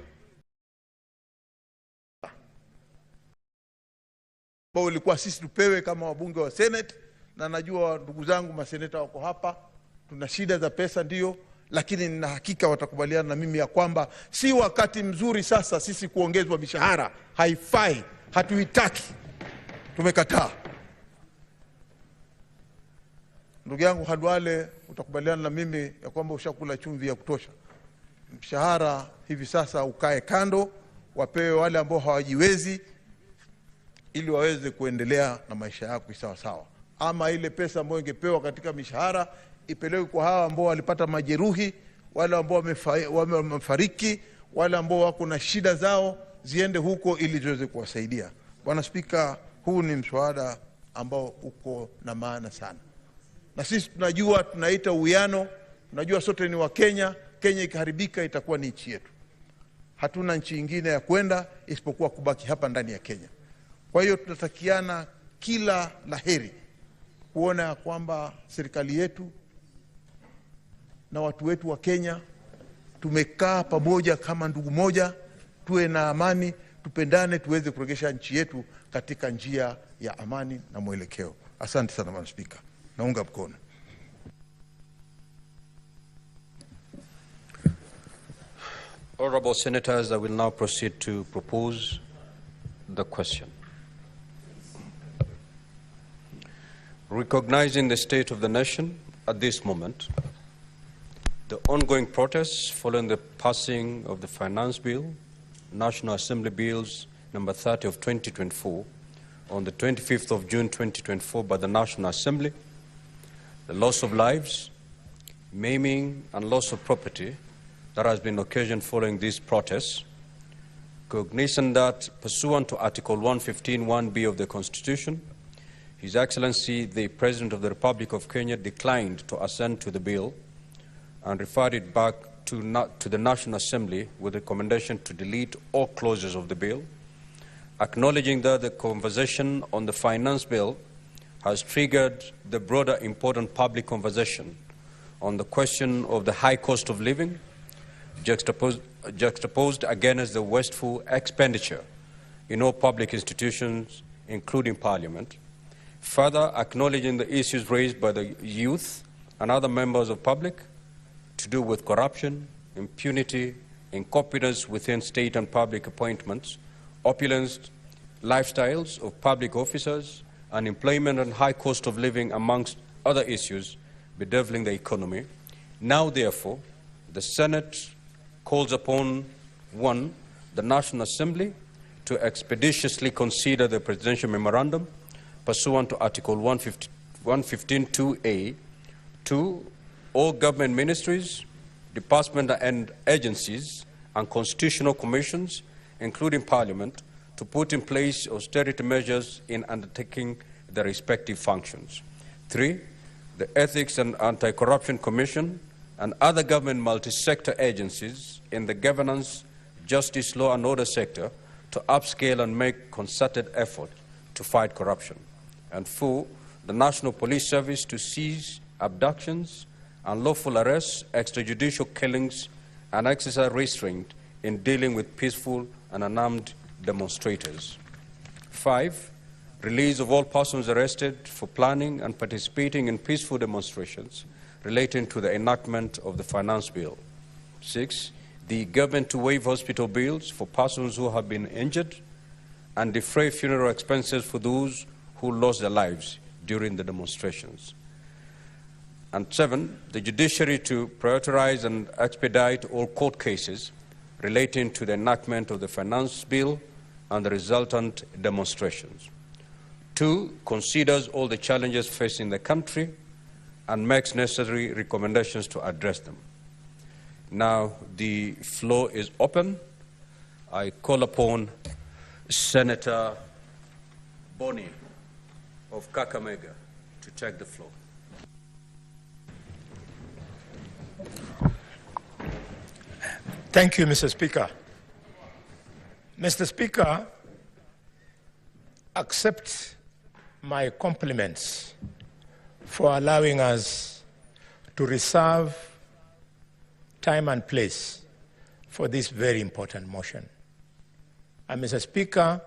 Bao ilikuwa sisi tupewe kama wabunge wa Senate, na najua ndugu zangu maseneta wako hapa, tuna shida za pesa ndio, lakini nina hakika watakubaliana na mimi ya kwamba si wakati mzuri sasa sisi kuongezwa mishahara. Haifai, hatuitaki, tumekataa. Ndugu yangu Hadwale, utakubaliana na mimi ya kwamba ushakula chumvi ya kutosha. Mshahara hivi sasa ukae kando, wapewe wale ambao hawajiwezi, ili waweze kuendelea na maisha yao sawa sawa. Ama ile pesa ambayo ingepewa katika mishahara ipelekwe kwa hawa ambao walipata majeruhi, wale ambao wamefariki, wale ambao wako na shida zao, ziende huko ili ziweze kuwasaidia. Bwana Spika, huu ni mswada ambao uko na maana sana. Na sisi tunajua, tunaita uwiano, tunajua sote ni wa Kenya. Kenya ikiharibika itakuwa ni nchi yetu. Hatuna nchi nyingine ya kwenda isipokuwa kubaki hapa ndani ya Kenya. Kwa hiyo tunatakiana kila laheri kuona kwamba serikali yetu na watu wetu wa Kenya tumekaa pamoja kama ndugu moja, tuwe na amani, tupendane, tuweze kuregesha nchi yetu katika njia ya amani na mwelekeo. Asante sana Bwana Spika, naunga mkono. Honorable Senators, I will now proceed to propose the question. Recognizing the state of the nation at this moment, the ongoing protests following the passing of the Finance Bill, National Assembly Bills number 30 of 2024, on the 25th of June 2024 by the National Assembly, the loss of lives, maiming and loss of property that has been occasioned following these protests, cognizant that pursuant to Article 115(1)(b) of the Constitution, His Excellency the President of the Republic of Kenya declined to assent to the bill and referred it back to the National Assembly with recommendation to delete all clauses of the bill, acknowledging that the conversation on the finance bill has triggered the broader important public conversation on the question of the high cost of living, juxtaposed against the wasteful expenditure in all public institutions, including Parliament. Further, acknowledging the issues raised by the youth and other members of public to do with corruption, impunity, incompetence within state and public appointments, opulence lifestyles of public officers, unemployment and high cost of living, amongst other issues bedeviling the economy. Now, therefore, the Senate calls upon, 1, the National Assembly to expeditiously consider the presidential memorandum pursuant to Article 115(2)(a), 2, all government ministries, departments and agencies and constitutional commissions, including Parliament, to put in place austerity measures in undertaking their respective functions. 3, the Ethics and Anti-Corruption Commission and other government multi-sector agencies in the governance, justice, law and order sector to upscale and make concerted effort to fight corruption. And 4, the National Police Service to cease abductions, unlawful arrests, extrajudicial killings, and exercise restraint in dealing with peaceful and unarmed demonstrators. 5, release of all persons arrested for planning and participating in peaceful demonstrations relating to the enactment of the finance bill. 6, the government to waive hospital bills for persons who have been injured and defray funeral expenses for those who lost their lives during the demonstrations. And 7, the judiciary to prioritize and expedite all court cases relating to the enactment of the finance bill and the resultant demonstrations. 2, considers all the challenges facing the country and makes necessary recommendations to address them. Now the floor is open. I call upon Senator Boni of Kakamega to take the floor. Thank you, Mr. Speaker. Mr. Speaker, accept my compliments for allowing us to reserve time and place for this very important motion. And Mr. Speaker,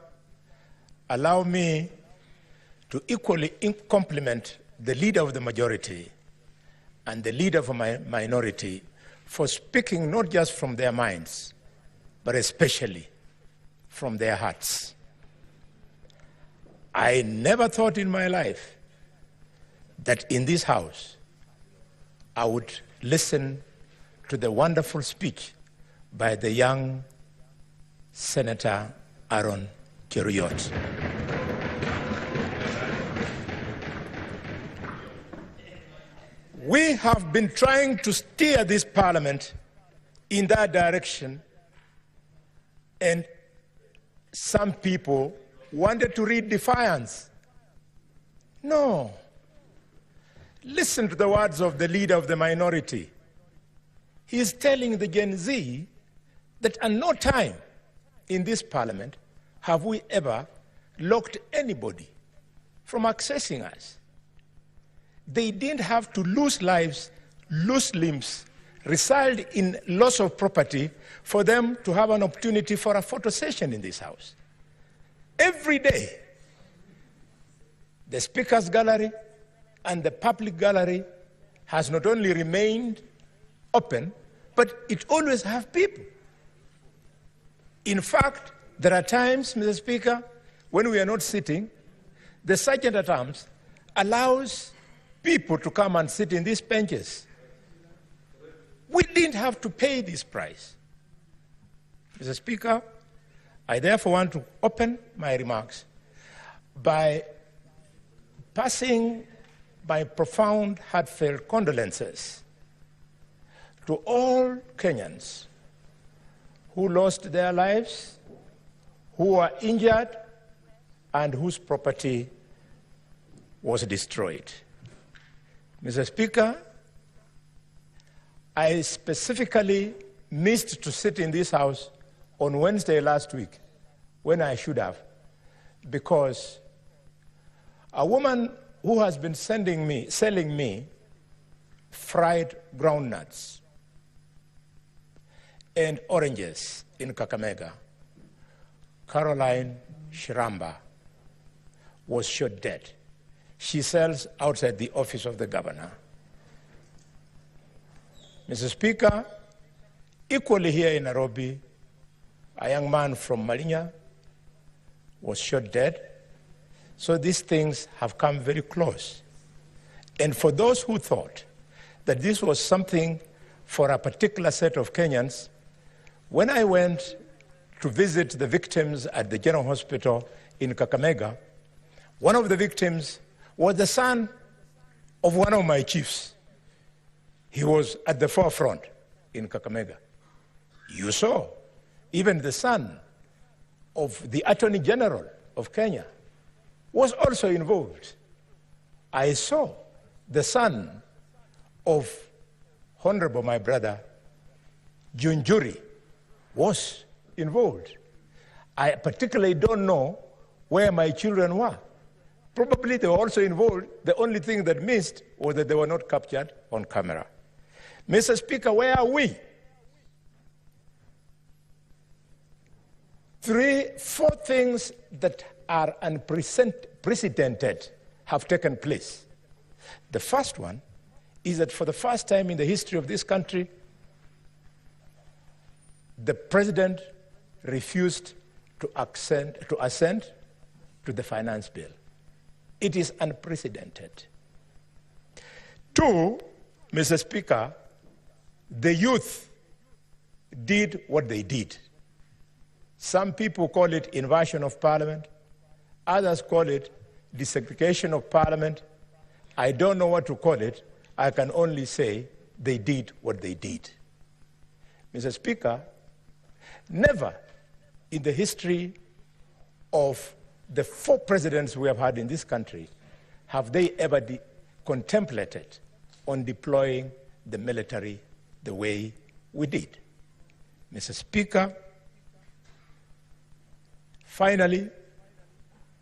allow me to equally compliment the leader of the majority and the leader of my minority for speaking not just from their minds, but especially from their hearts. I never thought in my life that in this House I would listen to the wonderful speech by the young Senator Aaron Cheruiyot. We have been trying to steer this Parliament in that direction, and some people wanted to read defiance. No. Listen to the words of the leader of the minority. He is telling the Gen Z that at no time in this Parliament have we ever locked anybody from accessing us. They didn't have to lose lives, lose limbs, result in loss of property for them to have an opportunity for a photo session in this House. Every day, the Speaker's Gallery and the public gallery has not only remained open, but it always has people. In fact, there are times, Mr. Speaker, when we are not sitting, the Sergeant at Arms allows people to come and sit in these benches. We didn't have to pay this price. Mr. Speaker, I therefore want to open my remarks by passing my profound, heartfelt condolences to all Kenyans who lost their lives, who were injured, and whose property was destroyed. Mr. Speaker, I specifically missed to sit in this House on Wednesday last week when I should have, because a woman who has been selling me fried groundnuts and oranges in Kakamega, Caroline Shiramba, was shot dead. She sells outside the office of the governor. Mr. Speaker, equally here in Nairobi, a young man from Malinya was shot dead. So these things have come very close. And for those who thought that this was something for a particular set of Kenyans, when I went to visit the victims at the General Hospital in Kakamega, one of the victims was the son of one of my chiefs. He was at the forefront in Kakamega. You saw, even the son of the Attorney General of Kenya was also involved. I saw the son of Honorable my brother, Junjuri, was involved. I particularly don't know where my children were. Probably they were also involved. The only thing that missed was that they were not captured on camera. Mr. Speaker, where are we? 4 things that are unprecedented have taken place. The first one is that for the first time in the history of this country, the president refused to assent to the finance bill. It is unprecedented. 2, Mr. Speaker, the youth did what they did. Some people call it inversion of parliament. Others call it desegregation of parliament. I don't know what to call it. I can only say they did what they did. Mr. Speaker, never in the history of the 4 presidents we have had in this country have they ever contemplated on deploying the military the way we did. Mr. Speaker, finally,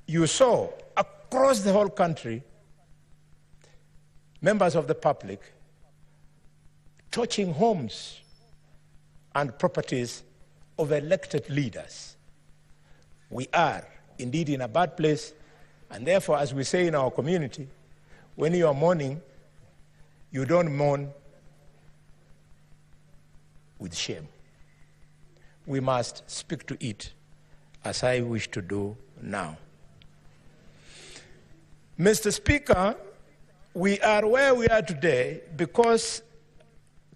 you saw across the whole country members of the public torching homes and properties of elected leaders. We are indeed in a bad place, and therefore, as we say in our community, when you are mourning, you don't mourn with shame. We must speak to it, as I wish to do now. Mr. Speaker, we are where we are today because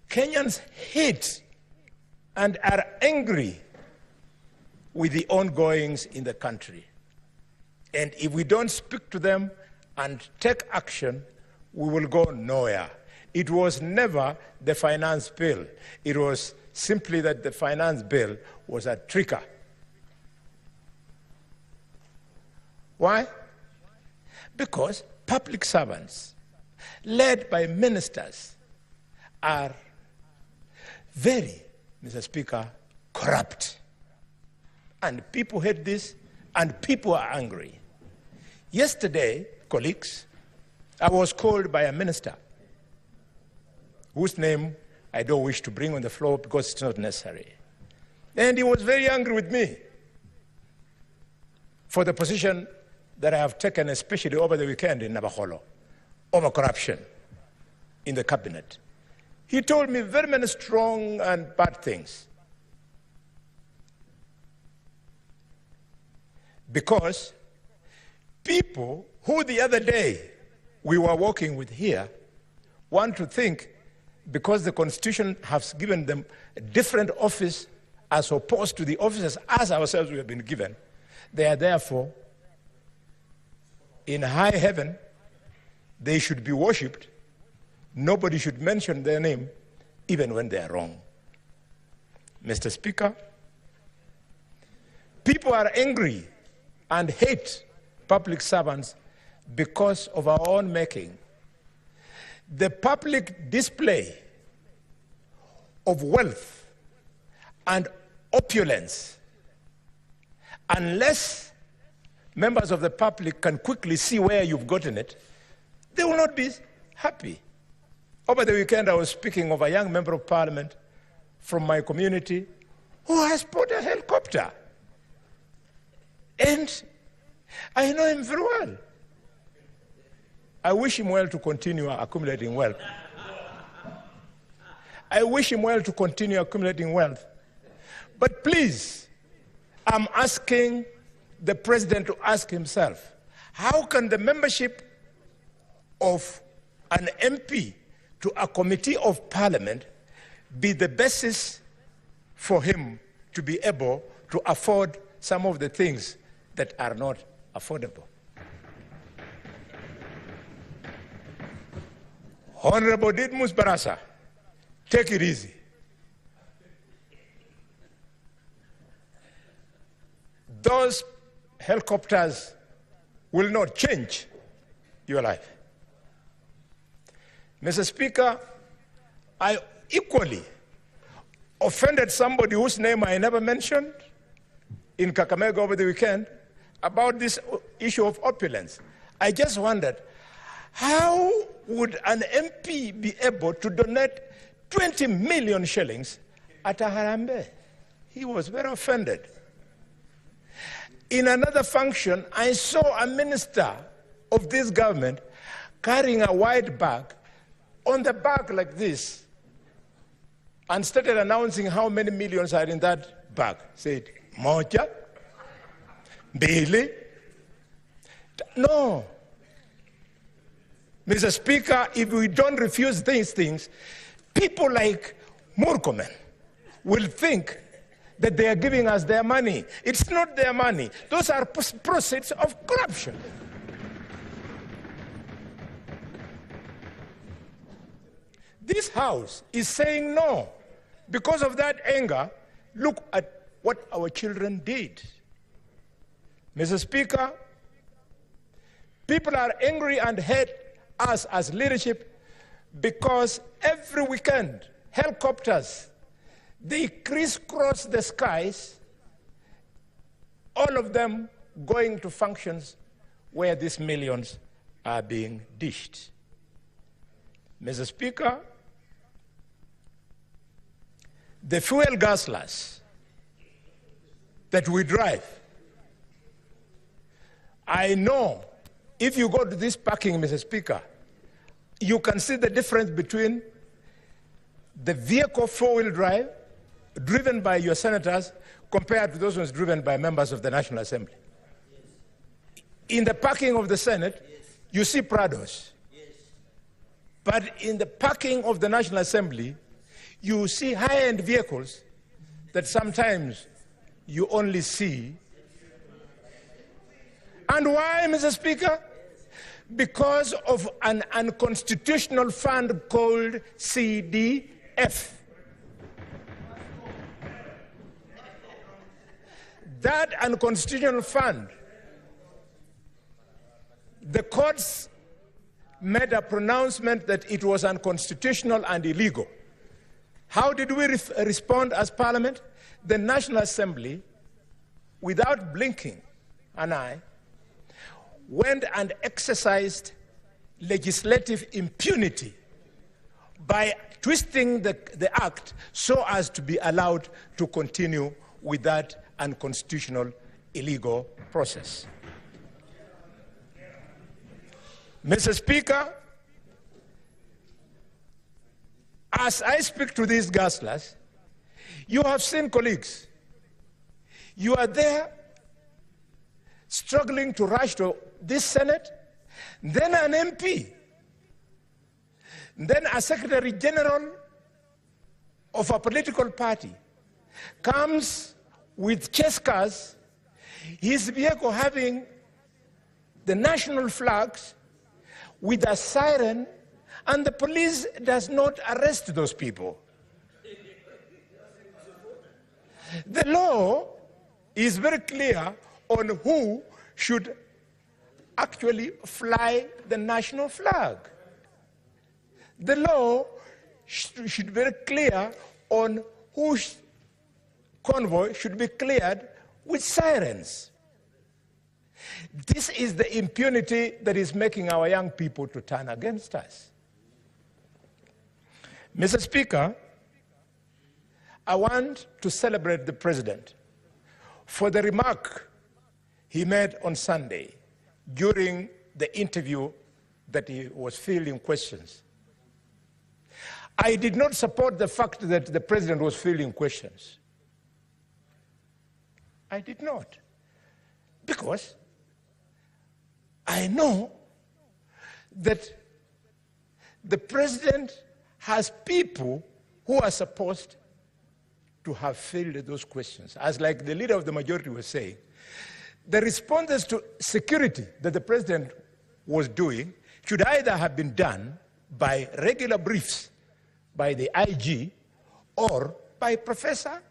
Kenyans hate and are angry with the ongoings in the country. And if we don't speak to them and take action, we will go nowhere. It was never the finance bill. It was simply that the finance bill was a trigger. Why? Because public servants, led by ministers, are very, Mr. Speaker, corrupt. And people hate this, and people are angry. Yesterday, colleagues, I was called by a minister whose name I don't wish to bring on the floor because it's not necessary. And he was very angry with me for the position that I have taken, especially over the weekend in Nabaholo, over corruption in the cabinet. He told me very many strong and bad things. Because people who the other day we were working with here want to think because the Constitution has given them a different office as opposed to the offices as ourselves we have been given, they are therefore in high heaven, they should be worshipped. Nobody should mention their name even when they are wrong. Mr. Speaker, people are angry and hate public servants because of our own making. The public display of wealth and opulence, unless members of the public can quickly see where you've gotten it, they will not be happy. Over the weekend, I was speaking of a young member of parliament from my community who has bought a helicopter. And I know him very well. I wish him well to continue accumulating wealth. I wish him well to continue accumulating wealth. But please, I'm asking the president to ask himself, how can the membership of an MP to a committee of parliament be the basis for him to be able to afford some of the things that are not affordable? Honorable Didmus Barasa, take it easy. Those helicopters will not change your life. Mr. Speaker, I equally offended somebody whose name I never mentioned in Kakamega over the weekend about this issue of opulence. I just wondered, how would an MP be able to donate 20 million shillings at a Harambe? He was very offended. In another function, I saw a minister of this government carrying a white bag, on the bag like this, and started announcing how many millions are in that bag. Said, Moja, Bailey. No. Mr. Speaker, if we don't refuse these things, people like Murkomen will think that they are giving us their money. It's not their money. Those are proceeds of corruption. This House is saying no. Because of that anger, look at what our children did. Mr. Speaker, people are angry and hate us as leadership because every weekend, helicopters, they crisscross the skies, all of them going to functions where these millions are being dished. Mr. Speaker, the fuel guzzlers that we drive, I know if you go to this parking, Mr. Speaker, you can see the difference between the vehicle four-wheel drive driven by your senators compared to those ones driven by members of the National Assembly. In the parking of the Senate, you see Prados. But in the parking of the National Assembly, you see high-end vehicles that sometimes you only see. And why, Mr. Speaker? Because of an unconstitutional fund called CDF. That unconstitutional fund, the courts made a pronouncement that it was unconstitutional and illegal. How did we respond as Parliament? The National Assembly, without blinking an eye, went and exercised legislative impunity by twisting the act so as to be allowed to continue with that unconstitutional, illegal process. Mr. Speaker, as I speak to these guzzlers, you have seen colleagues. You are there struggling to rush to this Senate, then an MP, then a Secretary General of a political party comes with chase cars, his vehicle having the national flags with a siren, and the police does not arrest those people. The law is very clear on who should actually fly the national flag. The law should be very clear on whose convoy should be cleared with sirens. This is the impunity that is making our young people to turn against us. Mr. Speaker, I want to celebrate the President for the remark he made on Sunday during the interview that he was fielding questions. I did not support the fact that the President was fielding questions. I did not. Because I know that the President has people who are supposed to have fielded those questions. As like the leader of the majority was saying, the responses to security that the President was doing should either have been done by regular briefs by the IG or by Professor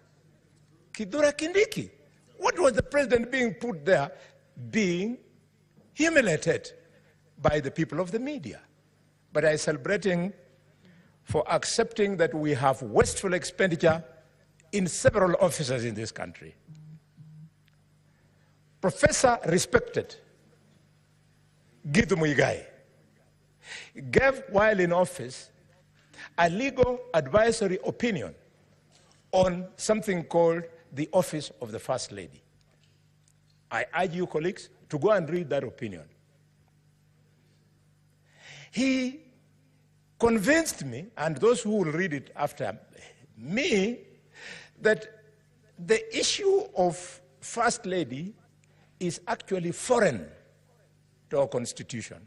Kidura Kindiki. What was the President being put there, being humiliated by the people of the media? But I celebrate him for accepting that we have wasteful expenditure in several offices in this country. Professor respected Gitu Muigai gave, while in office, a legal advisory opinion on something called the Office of the First Lady. I urge you, colleagues, to go and read that opinion. He convinced me, and those who will read it after me, that the issue of First Lady is actually foreign to our Constitution.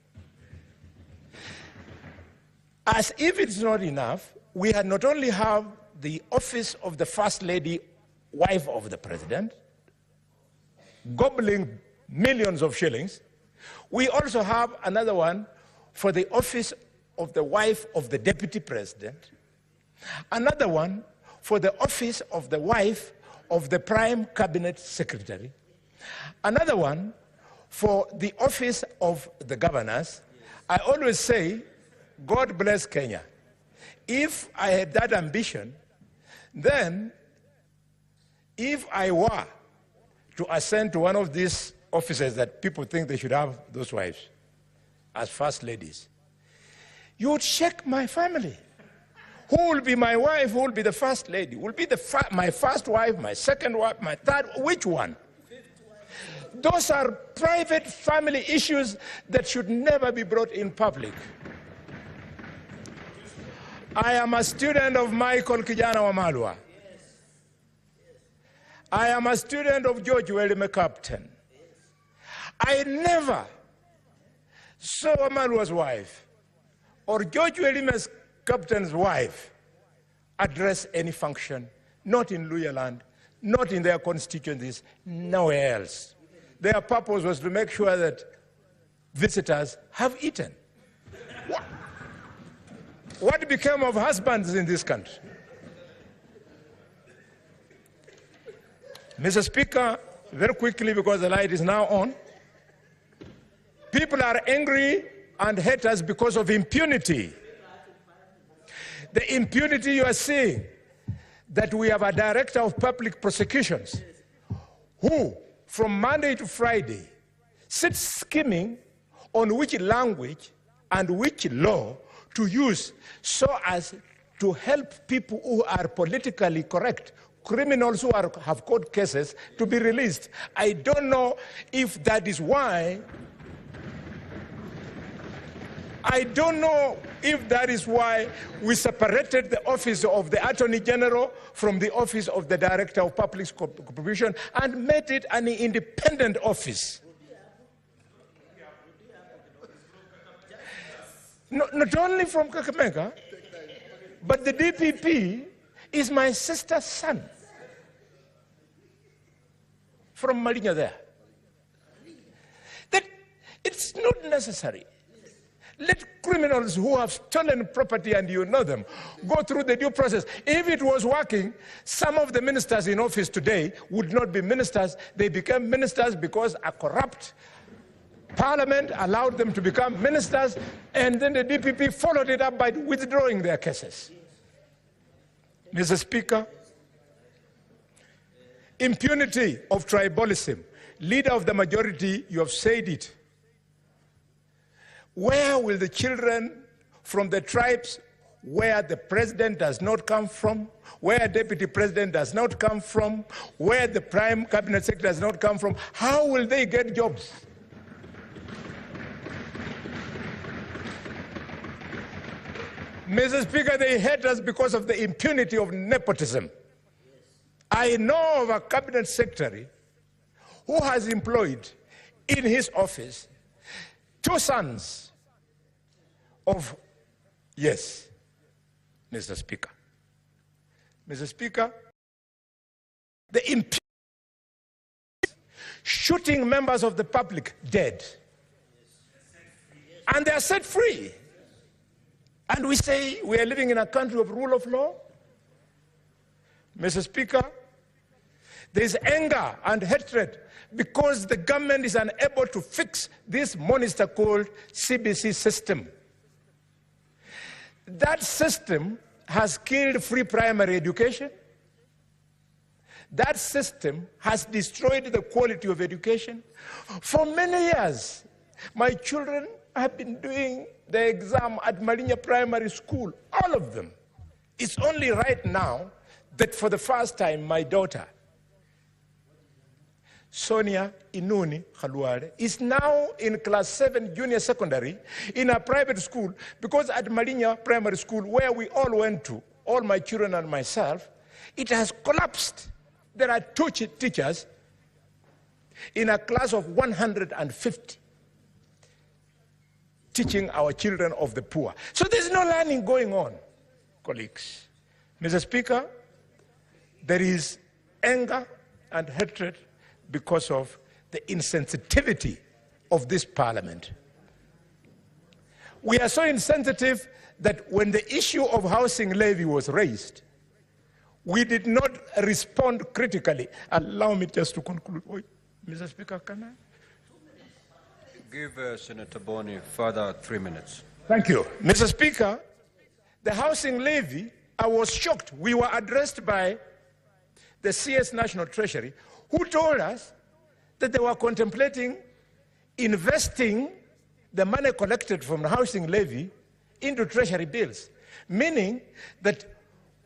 As if it's not enough, we had not only have the office of the First Lady, wife of the President, gobbling millions of shillings, we also have another one for the office of the wife of the Deputy President, another one for the office of the wife of the Prime Cabinet Secretary, another one for the office of the governors. I always say, God bless Kenya. If I had that ambition, then if I were to ascend to one of these offices that people think they should have those wives as first ladies, you would shake my family. Who will be my wife? Who will be the first lady? Will be my first wife, my second wife, my third? Which one? Those are private family issues that should never be brought in public. I am a student of Michael Kijana Wamalwa. I am a student of George Welime Captain. I never saw Wamalwa's wife or George Welime's Captain's wife address any function, not in Luhyaland, not in their constituencies, nowhere else. Their purpose was to make sure that visitors have eaten. What became of husbands in this country? Mr. Speaker, very quickly, because the light is now on, people are angry and hate us because of impunity. The impunity you are seeing, that we have a director of public prosecutions who, from Monday to Friday, sits scheming on which language and which law to use so as to help people who are politically correct, criminals who have court cases, to be released. I don't know if that is why we separated the office of the Attorney General from the office of the Director of Public Prosecution and made it an independent office. Not only from Kakamega, but the DPP is my sister's son from Malinya there. That it's not necessary Let criminals who have stolen property, and you know them, go through the due process. If it was working, some of the ministers in office today would not be ministers. They became ministers because a corrupt parliament allowed them to become ministers, and then the DPP followed it up by withdrawing their cases. Mr. Speaker, impunity of tribalism. Leader of the majority, you have said it. Where will the children from the tribes where the president does not come from, where a deputy president does not come from, where the prime cabinet secretary does not come from, how will they get jobs? Mr. Speaker, they hate us because of the impunity of nepotism. I know of a cabinet secretary who has employed in his office 2 sons of, yes, Mr. Speaker. Mr. Speaker, the impunity, shooting members of the public dead, and they are set free. And we say we are living in a country of rule of law. Mr. Speaker, there is anger and hatred because the government is unable to fix this monster called CBC system. That system has killed free primary education. That system has destroyed the quality of education. For many years, my children have been doing the exam at Marinya Primary School, all of them. It's only right now that for the first time, my daughter, Sonia Inuni Khaluare, is now in class 7 junior secondary in a private school, because at Marinya Primary School, where we all went to, all my children and myself, it has collapsed. There are 2 teachers in a class of 150 teaching our children of the poor. So there's no learning going on, colleagues. Mr. Speaker, there is anger and hatred because of the insensitivity of this parliament. We are so insensitive that when the issue of housing levy was raised, we did not respond critically. Allow me just to conclude. Mr. Speaker, can I? Give Senator Boni further 3 minutes. Thank you. Mr. Speaker, the housing levy, I was shocked. We were addressed by the CS National Treasury, who told us that they were contemplating investing the money collected from the housing levy into treasury bills, meaning that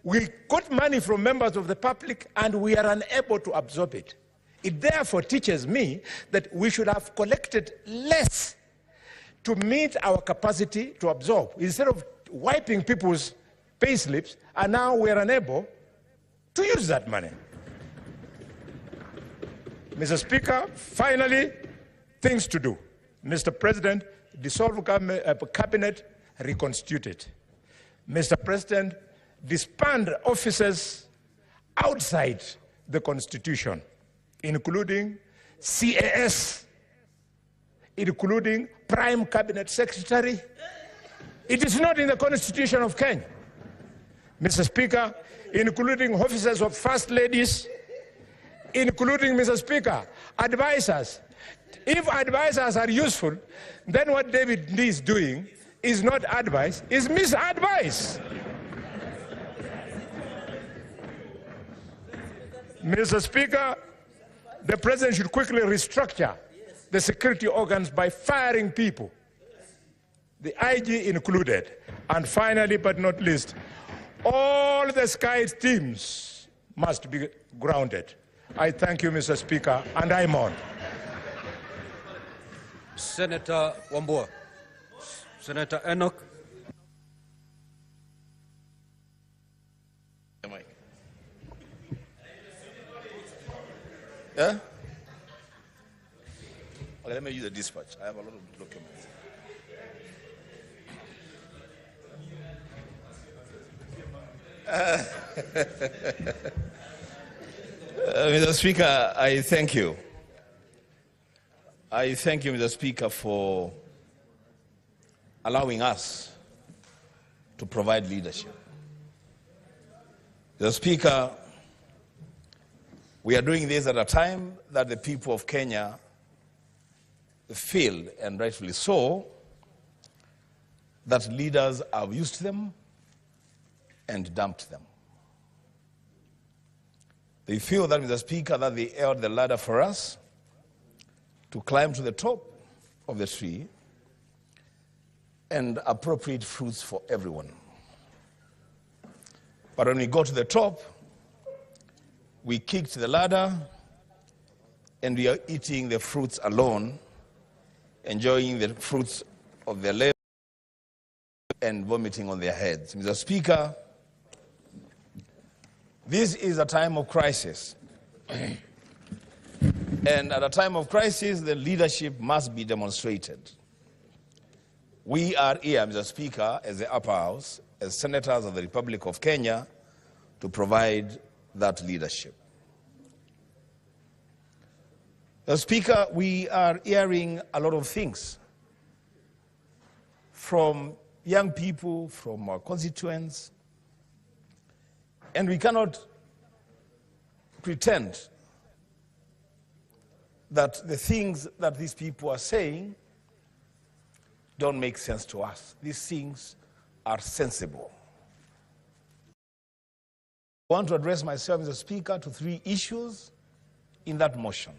we got money from members of the public and we are unable to absorb it. It therefore teaches me that we should have collected less to meet our capacity to absorb. Instead of wiping people's pay slips, and now we are unable to use that money. Mr. Speaker, finally, things to do. Mr. President, dissolve cabinet, reconstitute it. Mr. President, disband officers outside the Constitution, including CAS, including Prime Cabinet Secretary. It is not in the Constitution of Kenya. Mr. Speaker, including officers of First Ladies, including, Mr. Speaker, advisors. If advisors are useful, then what David Lee is doing is not advice, is misadvice. Mr. Speaker, the President should quickly restructure the security organs by firing people, the IG included. And finally, but not least, all the Sky teams must be grounded. I thank you, Mr. Speaker, and I'm on. Senator Wambua. Senator Enoch. Yeah? Okay, let me use the dispatch. I have a lot of documents. Mr. Speaker, I thank you. I thank you, Mr. Speaker, for allowing us to provide leadership. Mr. Speaker, we are doing this at a time that the people of Kenya feel, and rightfully so, that leaders have used them and dumped them. They feel that, Mr. Speaker, that they held the ladder for us to climb to the top of the tree and appropriate fruits for everyone. But when we got to the top, we kicked the ladder and we are eating the fruits alone, enjoying the fruits of their labor and vomiting on their heads. Mr. Speaker, this is a time of crisis. And at a time of crisis, the leadership must be demonstrated. We are here, Mr. Speaker, as the upper house, as senators of the Republic of Kenya, to provide that leadership. Mr. Speaker, we are hearing a lot of things from young people, from our constituents, and we cannot pretend that the things that these people are saying don't make sense to us. These things are sensible. I want to address myself as a speaker to 3 issues in that motion.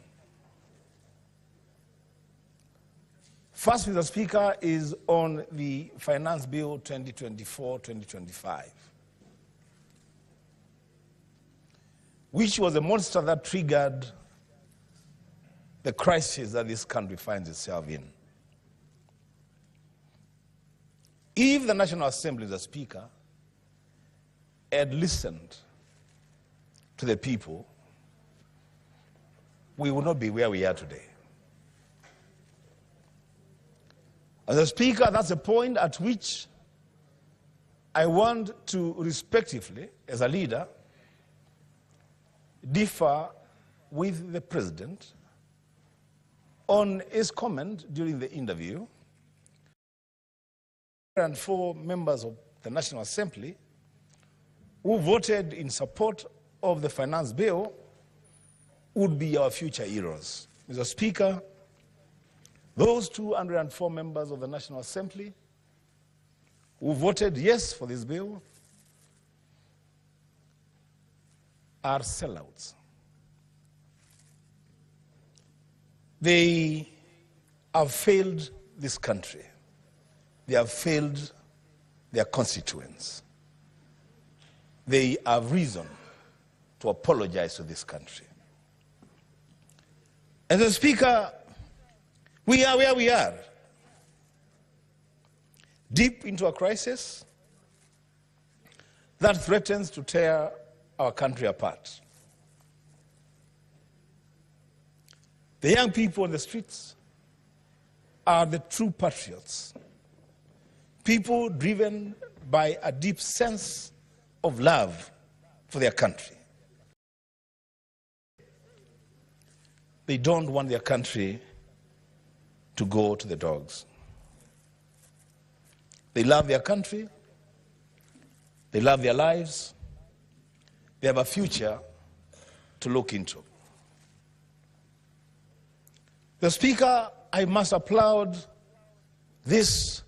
First, Mr. Speaker, is on the Finance Bill 2024-2025, which was a monster that triggered the crisis that this country finds itself in. If the National Assembly, the Speaker, had listened to the people, we would not be where we are today. As a Speaker, that's a point at which I want to respectively, as a leader, differ with the President on his comment during the interview. And 4 members of the National Assembly who voted in support of the finance bill would be our future heroes. Mr. Speaker, those 204 members of the National Assembly who voted yes for this bill are sellouts. They have failed this country. They have failed their constituents. They have reason to apologize to this country. As a Speaker, we are where we are, deep into a crisis that threatens to tear our country apart. The young people on the streets are the true patriots, people driven by a deep sense of love for their country. They don't want their country to go to the dogs. They love their country, they love their lives, they have a future to look into. The Speaker, I must applaud this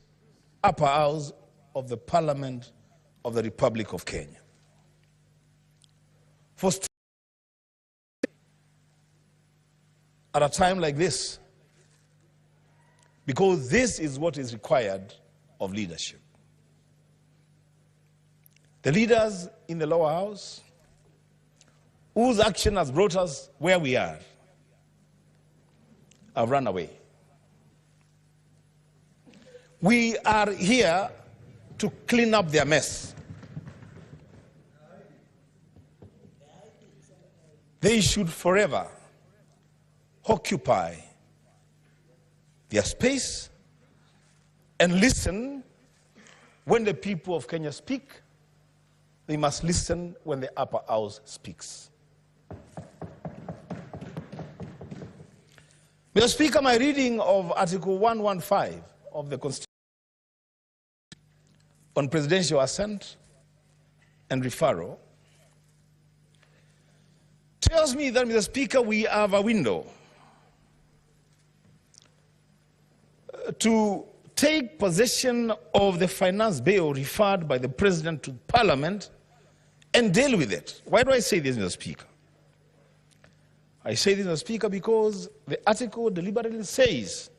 upper house of the Parliament of the Republic of Kenya for at a time like this, because this is what is required of leadership. The leaders in the lower house, whose action has brought us where we are, have run away. We are here to clean up their mess. They should forever occupy their space and listen when the people of Kenya speak. They must listen when the upper house speaks. Mr. Speaker, my reading of Article 115 of the Constitution on presidential assent and referral tells me that, Mr. Speaker, we have a window to take possession of the finance bill referred by the President to Parliament and deal with it. Why do I say this, Mr. Speaker? I say this, Mr. Speaker, because the article deliberately says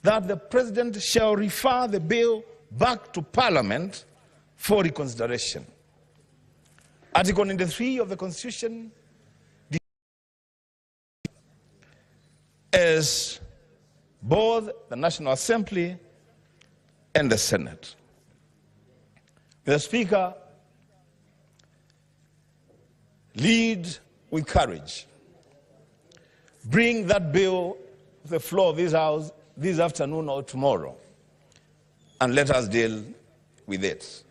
that the President shall refer the bill back to Parliament for reconsideration. Article 93 of the Constitution is both the National Assembly and the Senate. Mr. Speaker, lead with courage. Bring that bill to the floor of this House this afternoon or tomorrow, and let us deal with it.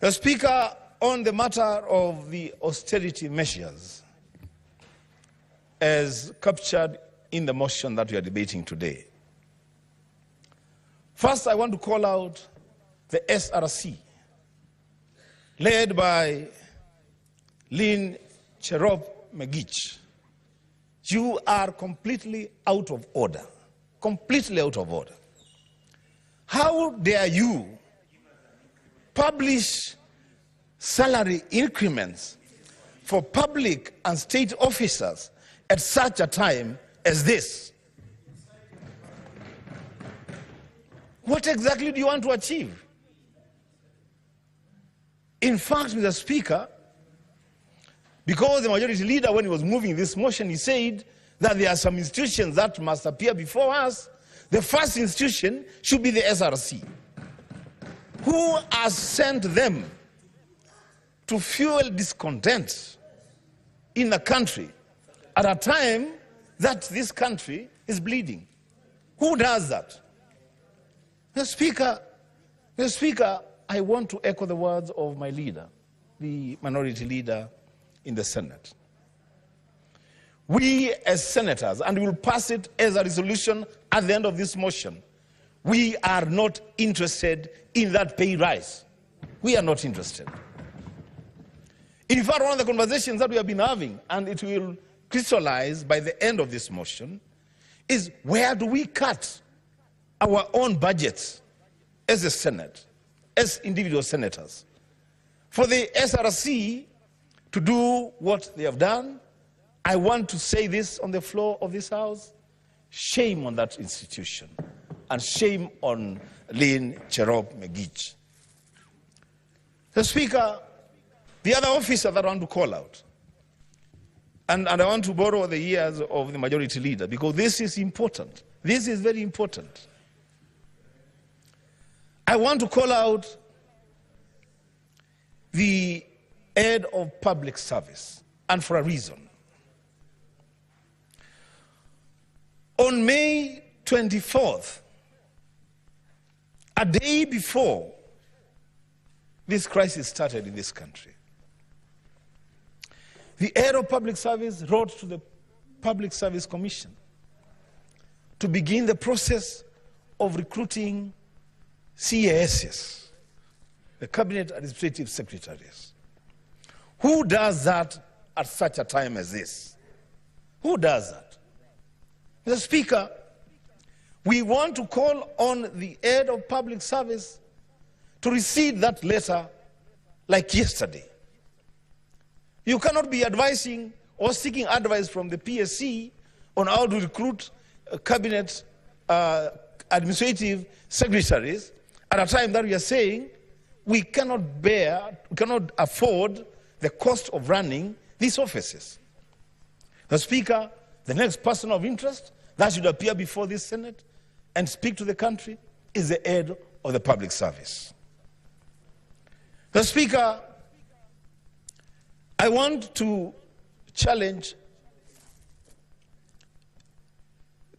Mr. Speaker, on the matter of the austerity measures as captured in the motion that we are debating today, first I want to call out the SRC, led by Lynn Cherop Megich. You are completely out of order, completely out of order. How dare you publish salary increments for public and state officers at such a time as this? What exactly do you want to achieve? In fact, Mr. Speaker, because the majority leader, when he was moving this motion, he said that there are some institutions that must appear before us. The first institution should be the SRC. Who has sent them to fuel discontent in the country at a time that this country is bleeding? Who does that? Mr. Speaker, I want to echo the words of my leader, the minority leader in the Senate. We as senators, and we will pass it as a resolution at the end of this motion, we are not interested in that pay rise. We are not interested. In fact, one of the conversations that we have been having, and it will crystallize by the end of this motion, is where do we cut our own budgets as a Senate, as individual senators? For the SRC to do what they have done, I want to say this on the floor of this House: shame on that institution, and shame on Lynn Cherop Megich. The Speaker, the other officer that I want to call out, and I want to borrow the ears of the majority leader, because this is important. This is very important. I want to call out the head of public service, and for a reason. On May 24th, a day before this crisis started in this country, the head of public service wrote to the Public Service Commission to begin the process of recruiting CASs, the Cabinet Administrative Secretaries. Who does that at such a time as this? Who does that? Mr. Speaker, we want to call on the head of public service to receive that letter like yesterday. You cannot be advising or seeking advice from the PSC on how to recruit cabinet administrative secretaries at a time that we are saying we cannot afford the cost of running these offices. The Speaker, the next person of interest that should appear before this Senate and speak to the country is the head of the public service. The Speaker, I want to challenge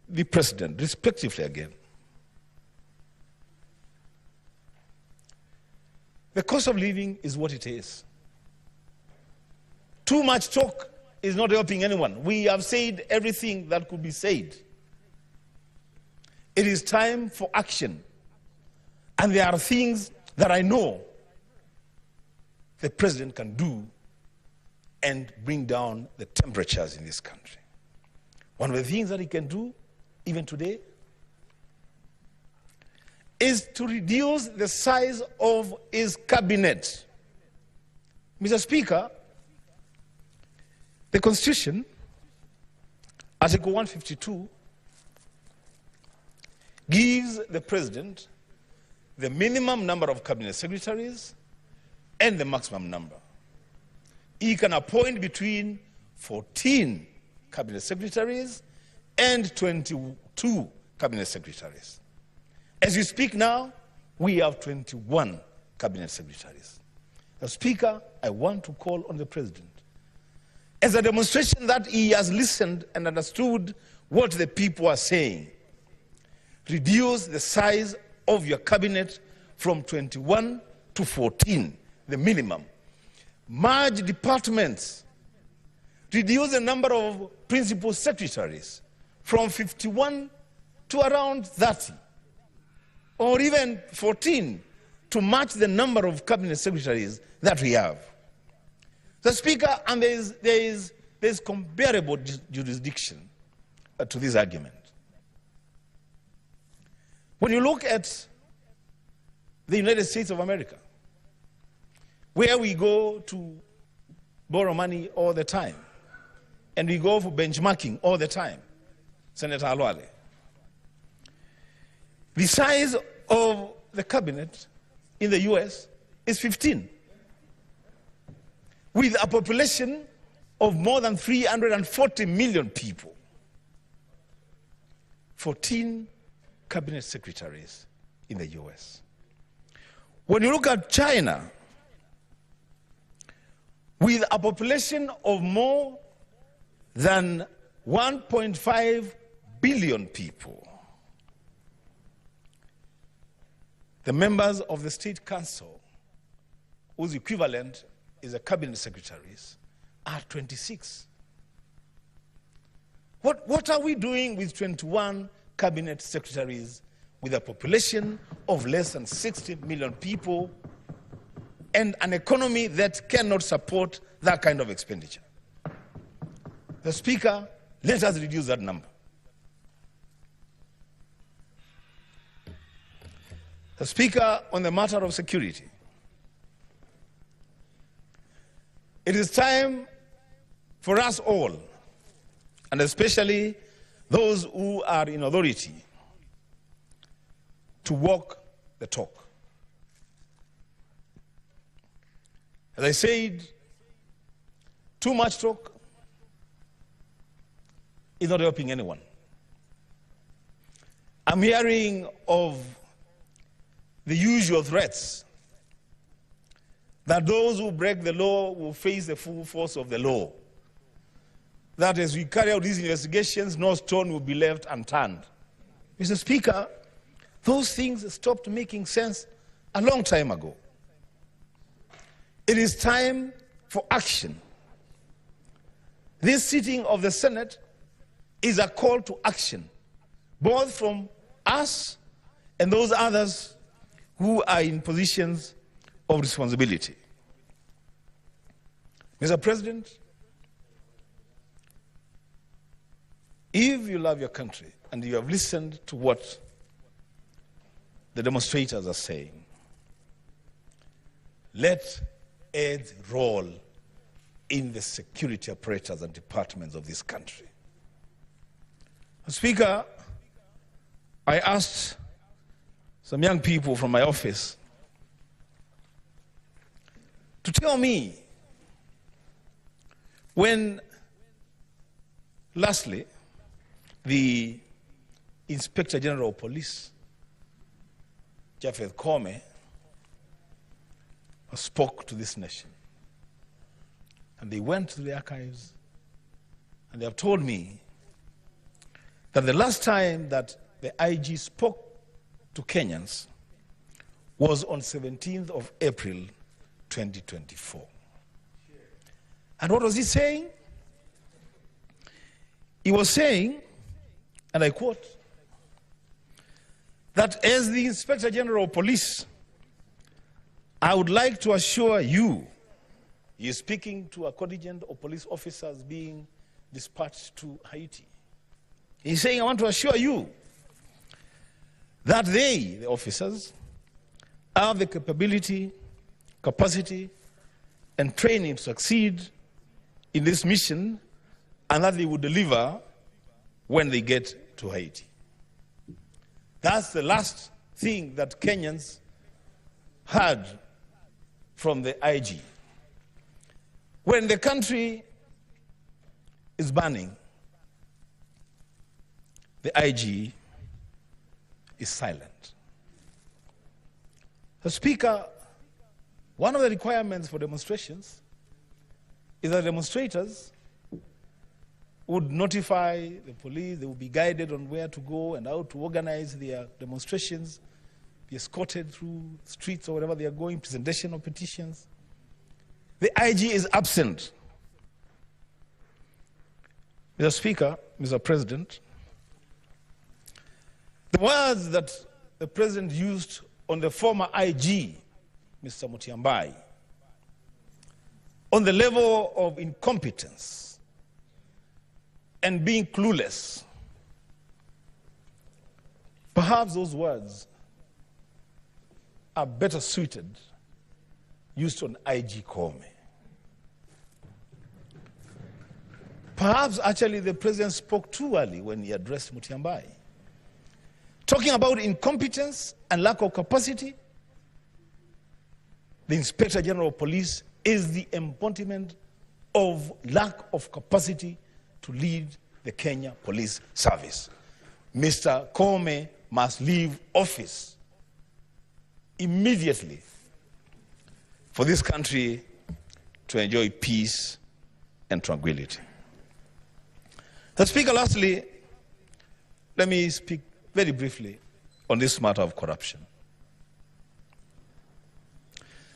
the President, respectively again. The cost of living is what it is. Too much talk is not helping anyone. We have said everything that could be said. It is time for action. And there are things that I know the president can do and bring down the temperatures in this country. One of the things that he can do, even today, is to reduce the size of his cabinet. Mr. Speaker, the Constitution, Article 152, gives the president the minimum number of cabinet secretaries and the maximum number. He can appoint between 14 cabinet secretaries and 22 cabinet secretaries. As we speak now, we have 21 cabinet secretaries. The Speaker, I want to call on the president, as a demonstration that he has listened and understood what the people are saying. Reduce the size of your cabinet from 21 to 14, the minimum. Merge departments. Reduce the number of principal secretaries from 51 to around 30, or even 14, to match the number of cabinet secretaries that we have. The Speaker, and there is comparable jurisdiction to this argument. When you look at the United States of America, where we go to borrow money all the time, and we go for benchmarking all the time, Senator Alwale, the size of the cabinet in the US is 15, with a population of more than 340 million people. 14 cabinet secretaries in the US. When you look at China, with a population of more than 1.5 billion people, the members of the State Council, whose equivalent is a cabinet secretaries, are 26. What are we doing with 21 cabinet secretaries with a population of less than 60 million people and an economy that cannot support that kind of expenditure? The Speaker, let us reduce that number. The Speaker, on the matter of security, it is time for us all, and especially those who are in authority, to walk the talk. As I said, too much talk is not helping anyone. I'm hearing of the usual threats that those who break the law will face the full force of the law. That as we carry out these investigations, no stone will be left unturned. Mr. Speaker, those things stopped making sense a long time ago. It is time for action. This sitting of the Senate is a call to action, both from us and those others who are in positions of responsibility. Mr. President, if you love your country and you have listened to what the demonstrators are saying, let aid roll in the security apparatus and departments of this country. Speaker, I asked some young people from my office to tell me when, lastly, the Inspector General of Police, Japheth Kome, spoke to this nation. And they went to the archives and they have told me that the last time that the IG spoke to Kenyans was on 17th of April 2024. And what was he saying? He was saying, and I quote, that as the Inspector General of Police, I would like to assure you, you're speaking to a contingent of police officers being dispatched to Haiti. He's saying, I want to assure you that they, the officers, have the capability, capacity, and training to succeed in this mission, and that they will deliver when they get to Haiti. That's the last thing that Kenyans heard from the IG. When the country is burning, the IG is silent. The Speaker, one of the requirements for demonstrations is that demonstrators would notify the police, they would be guided on where to go and how to organize their demonstrations, be escorted through streets or wherever they are going, presentation of petitions. The IG is absent. Mr. Speaker, Mr. President, the words that the President used on the former IG, Mr. Mutiambai, on the level of incompetence and being clueless, perhaps those words are better suited used on IG Kome. Perhaps actually the President spoke too early when he addressed Mutiambai. Talking about incompetence and lack of capacity, the Inspector General of Police is the embodiment of lack of capacity to lead the Kenya Police Service. Mr. Kome must leave office immediately for this country to enjoy peace and tranquility. The Speaker, lastly, let me speak very briefly on this matter of corruption.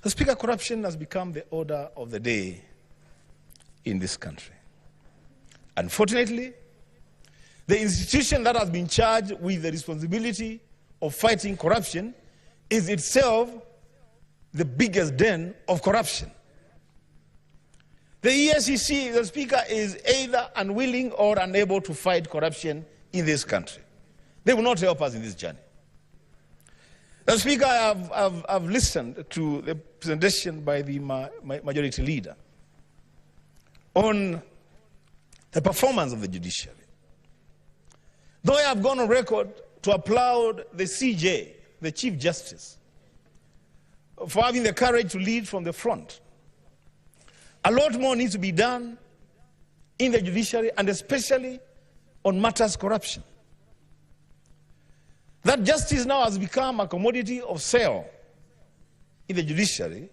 The Speaker, corruption has become the order of the day in this country. Unfortunately, the institution that has been charged with the responsibility of fighting corruption is itself the biggest den of corruption. The EFCC, the Speaker, is either unwilling or unable to fight corruption in this country. They will not help us in this journey. The Speaker, I've listened to the presentation by the majority leader on the performance of the judiciary. Though I have gone on record to applaud the CJ, the Chief Justice, for having the courage to lead from the front, a lot more needs to be done in the judiciary, and especially on matters corruption. That justice now has become a commodity of sale in the judiciary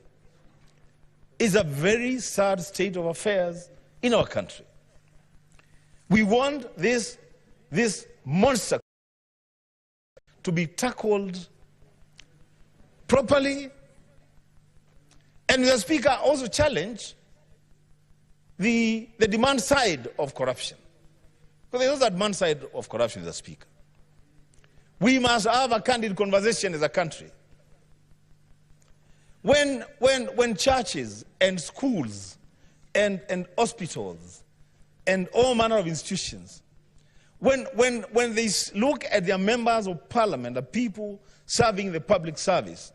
is a very sad state of affairs in our country. We want this monster to be tackled properly, and the Speaker also challenged the demand side of corruption. Because there's a demand side of corruption, Mr. Speaker. We must have a candid conversation as a country. When churches and schools and hospitals and all manner of institutions, when they look at their members of parliament, the people serving the public service,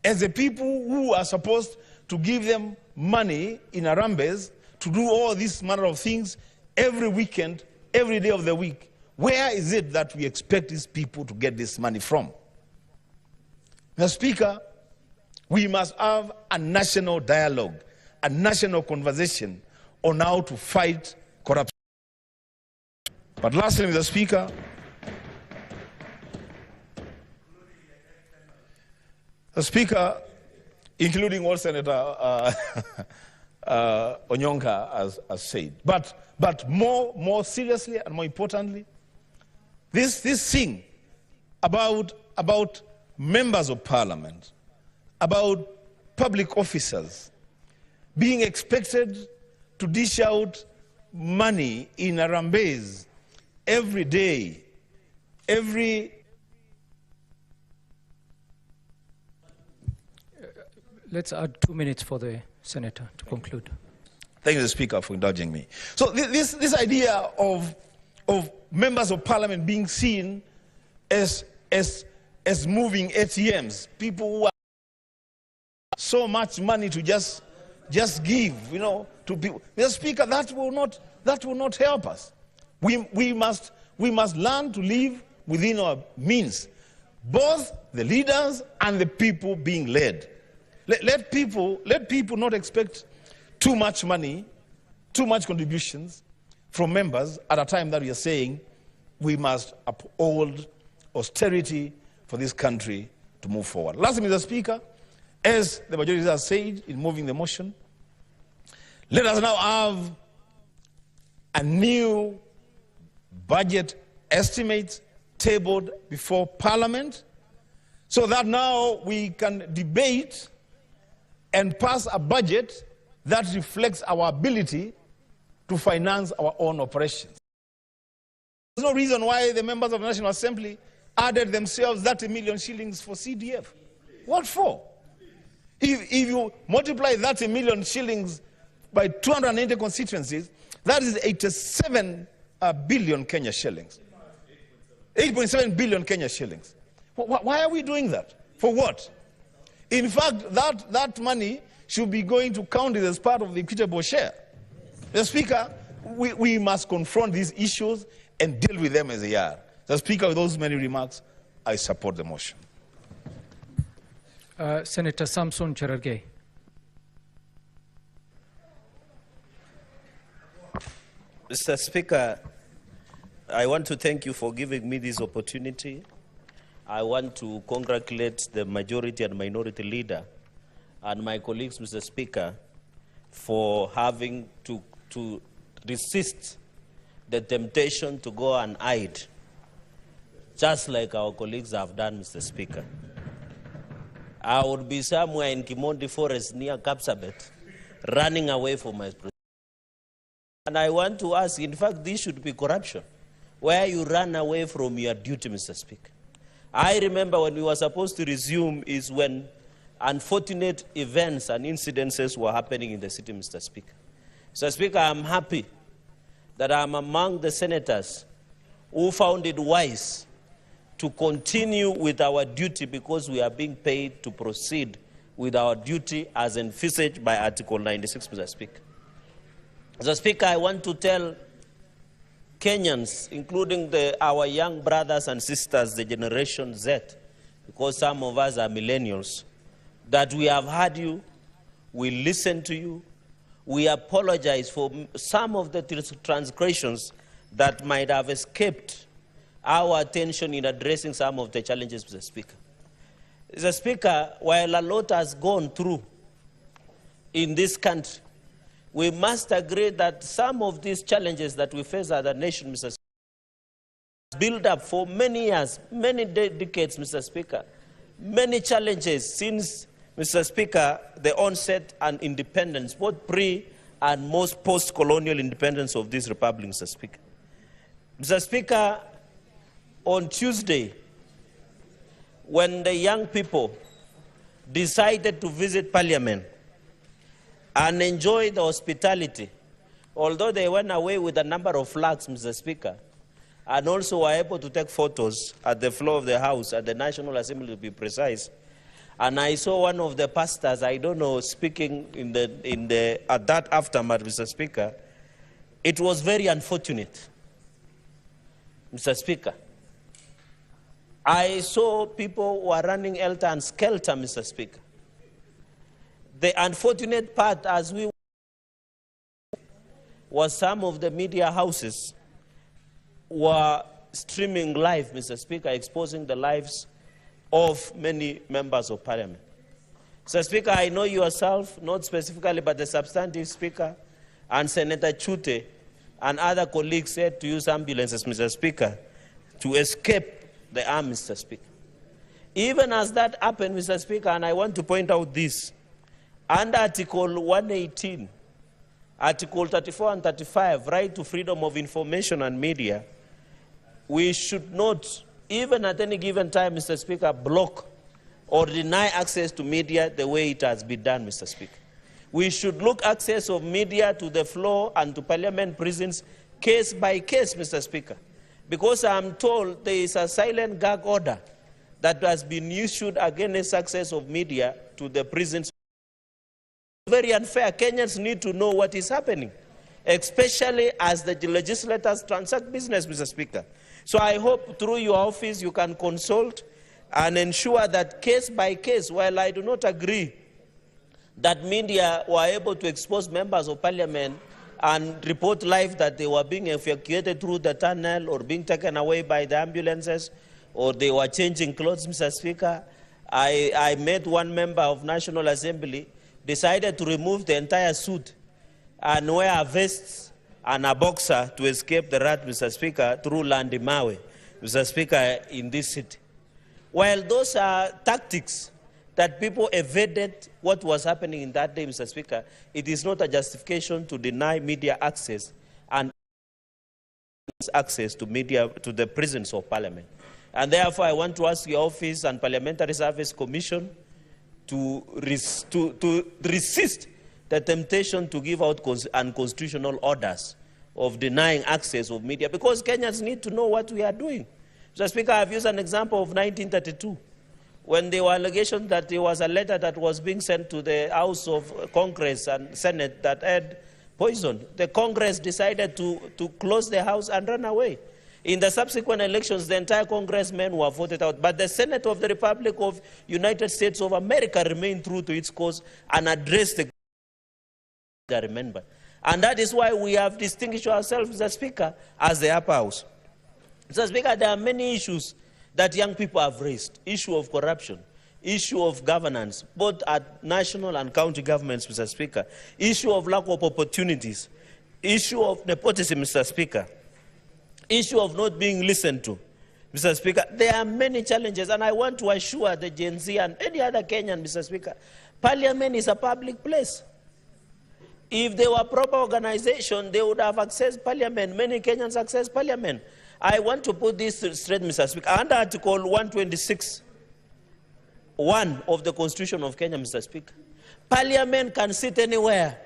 as the people who are supposed to give them money in Arambes to do all these manner of things every weekend, every day of the week, where is it that we expect these people to get this money from? Mr. Speaker, we must have a national dialogue, a national conversation on how to fight corruption. But lastly, Mr. Speaker, the Speaker, including what Senator Onyonka has said, but more seriously and more importantly, this thing about members of parliament, about public officers being expected to dish out money in a Harambee, every day, every Let's add 2 minutes for the Senator to conclude. Thank you, Mr. Speaker, for indulging me. So this idea of members of parliament being seen as moving ATMs, people who have so much money to just give, you know, to people. Mr. Speaker, that will not help us. We must learn to live within our means, both the leaders and the people being led. Let people not expect too much money, too much contributions from members at a time that we are saying we must uphold austerity for this country to move forward. Lastly, Mr. Speaker, as the majority has said in moving the motion, let us now have a new budget estimate tabled before Parliament so that now we can debate and pass a budget that reflects our ability to finance our own operations. There's no reason why the members of the National Assembly added themselves 30 million shillings for CDF. What for? If you multiply 30 million shillings by 280 constituencies, that is 87 billion Kenya shillings. 8.7 billion Kenya shillings. Why are we doing that? For what? In fact, that money should be going to counties as part of the equitable share. The Speaker, we must confront these issues and deal with them as they are. The Speaker, with those many remarks, I support the motion. Senator Samson Cherargei. Mr. Speaker, I want to thank you for giving me this opportunity. I want to congratulate the majority and minority leader and my colleagues, Mr. Speaker, for having to resist the temptation to go and hide, just like our colleagues have done, Mr. Speaker. I would be somewhere in Kimondi Forest near Kapsabet, running away from my president. And I want to ask, in fact, this should be corruption, where you run away from your duty, Mr. Speaker. I remember when we were supposed to resume is when unfortunate events and incidences were happening in the city, Mr. Speaker. Mr. Speaker, I'm happy that I'm among the senators who found it wise to continue with our duty because we are being paid to proceed with our duty as envisaged by Article 96, Mr. Speaker. Mr. Speaker, I want to tell Kenyans, including our young brothers and sisters, the Generation Z, because some of us are millennials, that we have heard you, we listen to you, we apologize for some of the transgressions that might have escaped our attention in addressing some of the challenges, Mr. Speaker. Mr. Speaker, while a lot has gone through in this country, we must agree that some of these challenges that we face as a nation, Mr. Speaker, build up for many years, many decades, Mr. Speaker, many challenges since, Mr. Speaker, the onset and independence, both pre and most post-colonial independence of this republic, Mr. Speaker. Mr. Speaker, on Tuesday, when the young people decided to visit Parliament and enjoy the hospitality, although they went away with a number of flags, Mr. Speaker, and also were able to take photos at the floor of the House, at the National Assembly to be precise. And I saw one of the pastors, I don't know, speaking at that aftermath, Mr. Speaker. It was very unfortunate, Mr. Speaker. I saw people who are running helter and skelter, Mr. Speaker. The unfortunate part, as we was some of the media houses were streaming live, Mr. Speaker, exposing the lives of many members of Parliament. Mr. Speaker, I know yourself, not specifically, but the substantive Speaker and Senator Chute and other colleagues said to use ambulances, Mr. Speaker, to escape the arm, Mr. Speaker. Even as that happened, Mr. Speaker, and I want to point out this, under Article 118, Article 34 and 35, right to freedom of information and media, we should not, even at any given time, Mr. Speaker, block or deny access to media the way it has been done, Mr. Speaker. We should look access of media to the floor and to parliament prisons case by case, Mr. Speaker, because I'm told there is a silent gag order that has been issued against access of media to the prisons. Very unfair. Kenyans need to know what is happening, especially as the legislators transact business, Mr. Speaker. So I hope through your office you can consult and ensure that case by case, while I do not agree that media were able to expose members of parliament and report live that they were being evacuated through the tunnel or being taken away by the ambulances or they were changing clothes, Mr. Speaker, I met one member of National Assembly, decided to remove the entire suit and wear a vest and a boxer to escape the rat, Mr. Speaker, through Landimawe, Mr. Speaker, in this city. While those are tactics that people evaded what was happening in that day, Mr. Speaker, it is not a justification to deny media access and access to media to the prisons of parliament. And therefore, I want to ask your office and Parliamentary Service Commission to resist the temptation to give out unconstitutional orders of denying access of media, because Kenyans need to know what we are doing. Mr. Speaker, I've used an example of 1932, when there were allegations that there was a letter that was being sent to the House of Congress and Senate that had poison. The Congress decided to close the House and run away. In the subsequent elections, the entire congressmen were voted out, but the Senate of the Republic of United States of America remained true to its cause and addressed the remember. And that is why we have distinguished ourselves, Mr. Speaker, as the upper house. Mr. Speaker, there are many issues that young people have raised. Issue of corruption, issue of governance, both at national and county governments, Mr. Speaker. Issue of lack of opportunities. Issue of nepotism, Mr. Speaker. Issue of not being listened to, Mr. Speaker. There are many challenges, and I want to assure the Gen Z and any other Kenyan, Mr. Speaker, Parliament is a public place. If there were proper organization, they would have accessed Parliament. Many Kenyans access Parliament. I want to put this straight, Mr. Speaker. Under Article 126(1) of the Constitution of Kenya, Mr. Speaker, Parliament can sit anywhere.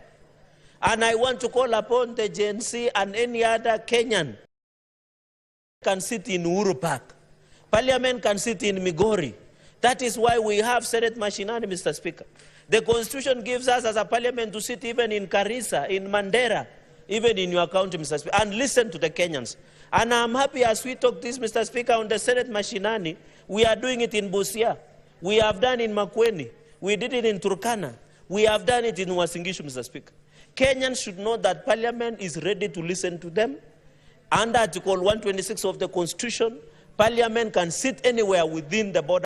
And I want to call upon the Gen Z and any other Kenyan can sit in Uhuru Park. Parliament can sit in Migori. That is why we have Senate machinery, Mr. Speaker. The Constitution gives us as a parliament to sit even in Karisa, in Mandera, even in your county, Mr. Speaker, and listen to the Kenyans. And I'm happy as we talk this, Mr. Speaker, on the Senate machinery, we are doing it in Busia. We have done it in Makueni. We did it in Turkana. We have done it in Wasingishu, Mr. Speaker. Kenyans should know that Parliament is ready to listen to them. Under Article 126 of the Constitution, Parliament can sit anywhere within the border.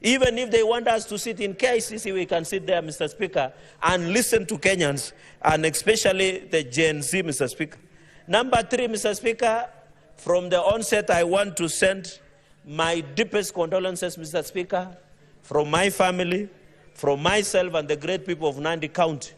Even if they want us to sit in KICC, we can sit there, Mr. Speaker, and listen to Kenyans, and especially the Gen Z, Mr. Speaker. Number 3, Mr. Speaker, from the onset, I want to send my deepest condolences, Mr. Speaker, from my family, from myself and the great people of Nandi County,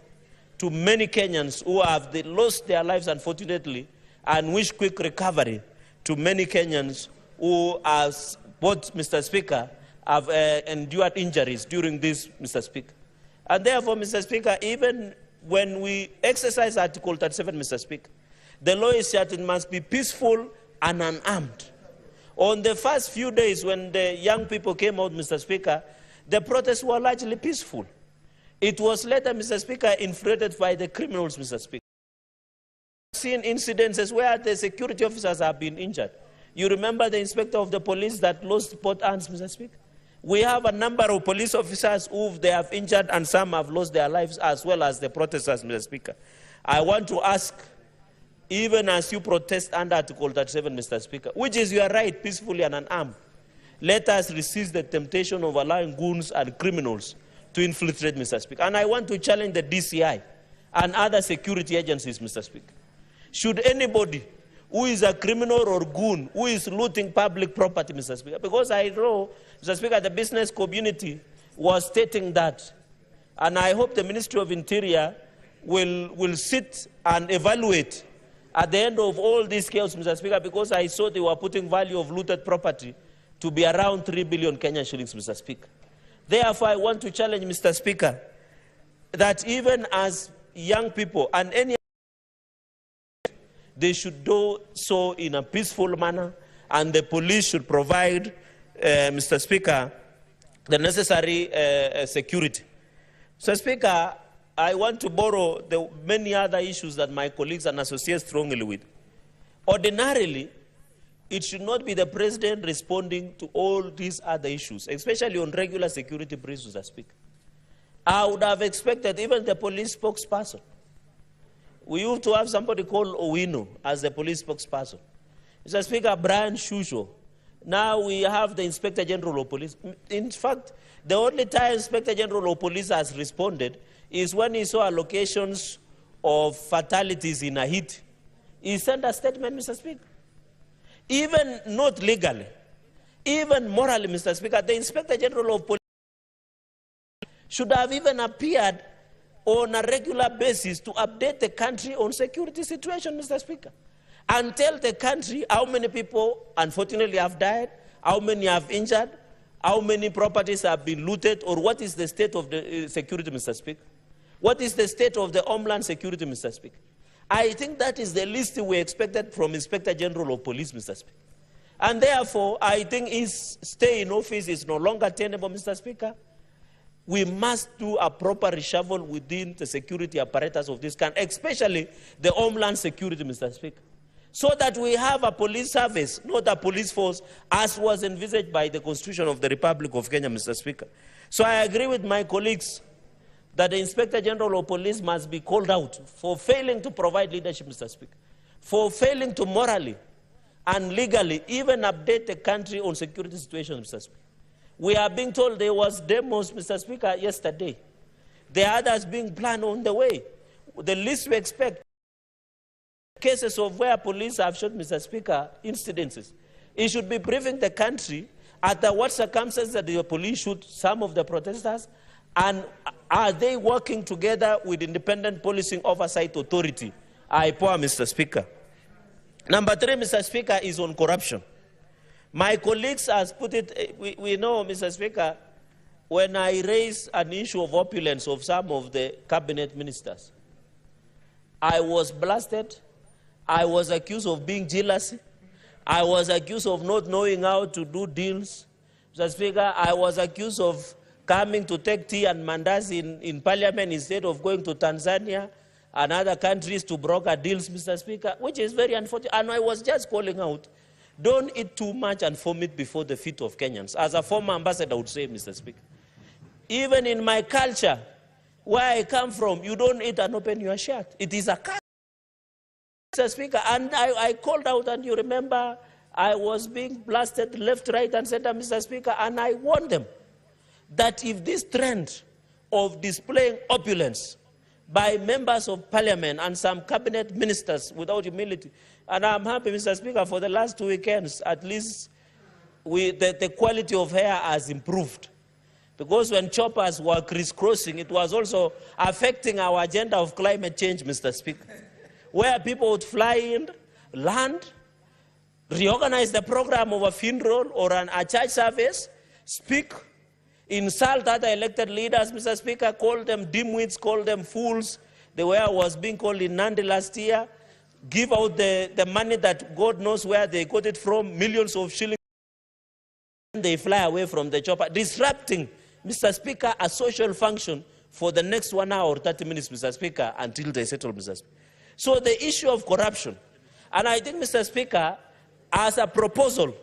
to many Kenyans who have lost their lives, unfortunately, and wish quick recovery to many Kenyans who, as both, Mr. Speaker, have endured injuries during this, Mr. Speaker. And therefore, Mr. Speaker, even when we exercise Article 37, Mr. Speaker, the law is that it must be peaceful and unarmed. On the first few days when the young people came out, Mr. Speaker, the protests were largely peaceful. It was later, Mr. Speaker, infiltrated by the criminals, Mr. Speaker. I've seen incidences where the security officers have been injured. You remember the inspector of the police that lost both hands, Mr. Speaker? We have a number of police officers who they have injured and some have lost their lives, as well as the protesters, Mr. Speaker. I want to ask, even as you protest under Article 37, Mr. Speaker, which is your right, peacefully and unarmed, let us resist the temptation of allowing goons and criminals to infiltrate, Mr. Speaker. And I want to challenge the DCI and other security agencies, Mr. Speaker. Should anybody who is a criminal or goon who is looting public property, Mr. Speaker, because I know, Mr. Speaker, the business community was stating that, and I hope the Ministry of Interior will sit and evaluate at the end of all these chaos, Mr. Speaker, because I saw they were putting value of looted property to be around 3 billion Kenyan shillings, Mr. Speaker. Therefore, I want to challenge, Mr. Speaker, that even as young people and any, they should do so in a peaceful manner, and the police should provide, Mr. Speaker, the necessary security. Mr. Speaker, I want to borrow the many other issues that my colleagues and associates strongly with. Ordinarily, it should not be the president responding to all these other issues, especially on regular security briefs, Mr. Speaker. I would have expected even the police spokesperson. We used to have somebody called Owino as the police spokesperson. Mr. Speaker, Brian Shusho. Now we have the Inspector General of Police. In fact, the only time Inspector General of Police has responded is when he saw allocations of fatalities in Haiti. He sent a statement, Mr. Speaker. Even not legally, even morally, Mr. Speaker, the Inspector General of Police should have even appeared on a regular basis to update the country on security situation, Mr. Speaker, and tell the country how many people, unfortunately, have died, how many have injured, how many properties have been looted, or what is the state of the security, Mr. Speaker. What is the state of the homeland security, Mr. Speaker? I think that is the least we expected from Inspector General of Police, Mr. Speaker. And therefore, I think his stay in office is no longer tenable, Mr. Speaker. We must do a proper reshuffle within the security apparatus of this country, especially the homeland security, Mr. Speaker, so that we have a police service, not a police force, as was envisaged by the Constitution of the Republic of Kenya, Mr. Speaker. So I agree with my colleagues that the Inspector General of Police must be called out for failing to provide leadership, Mr. Speaker, for failing to morally and legally even update the country on security situation, Mr. Speaker. We are being told there was demos, Mr. Speaker, yesterday. There are others being planned on the way. The least we expect, cases of where police have shot, Mr. Speaker, incidences. It should be briefing the country at what circumstances that the police shoot some of the protesters, and are they working together with independent policing oversight authority? IPOA, Mr. Speaker. Number 3, Mr. Speaker, is on corruption. My colleagues has put it, we know, Mr. Speaker, when I raised an issue of opulence of some of the cabinet ministers, I was blasted, I was accused of being jealous, I was accused of not knowing how to do deals. Mr. Speaker, I was accused of coming to take tea and mandazi in parliament instead of going to Tanzania and other countries to broker deals, Mr. Speaker, which is very unfortunate. And I was just calling out, don't eat too much and vomit before the feet of Kenyans. As a former ambassador would say, Mr. Speaker, even in my culture, where I come from, you don't eat and open your shirt. It is a culture, Mr. Speaker. And I called out, and you remember, I was being blasted left, right, and center, Mr. Speaker, and I warned them that if this trend of displaying opulence by members of parliament and some cabinet ministers without humility, and I'm happy, Mr. Speaker, for the last 2 weekends, at least the quality of hair has improved. Because when choppers were crisscrossing, it was also affecting our agenda of climate change, Mr. Speaker, where people would fly in, land, reorganize the program of a funeral or a church service, speak, insult other elected leaders, Mr. Speaker, call them dimwits, call them fools, the way I was being called in Nandi last year, give out the money that God knows where they got it from, millions of shillings, and they fly away from the chopper, disrupting, Mr. Speaker, a social function for the next 1 hour or 30 minutes, Mr. Speaker, until they settle, Mr. Speaker. So the issue of corruption, and I think, Mr. Speaker, as a proposal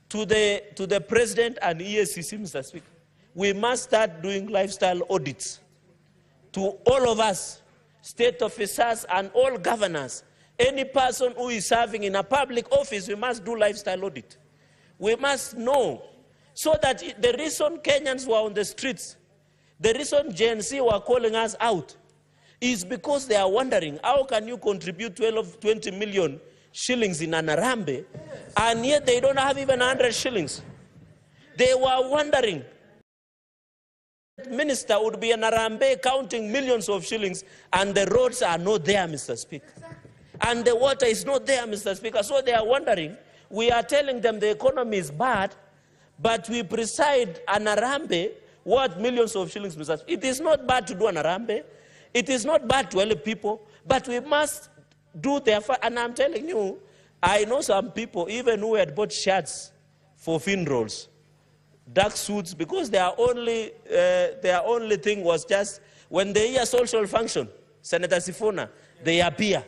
to the President and EACC, Mr. Speaker, we must start doing lifestyle audits to all of us, state officers and all governors. Any person who is serving in a public office, we must do lifestyle audit. We must know, so that the reason Kenyans were on the streets, the reason Gen Z were calling us out, is because they are wondering, how can you contribute 20 million shillings in an Arambe, and yet they don't have even 100 shillings. They were wondering, minister would be in Arambe counting millions of shillings, and the roads are not there, Mr. Speaker. And the water is not there, Mr. Speaker. So they are wondering, we are telling them the economy is bad, but we preside an Arambe worth millions of shillings, Mr. Speaker. It is not bad to do an Arambe. It is not bad to help people, but we must do their and I'm telling you, I know some people, even who had bought shirts for funerals, dark suits, because their only thing was just when they hear social function, Senator Sifuna, they appear.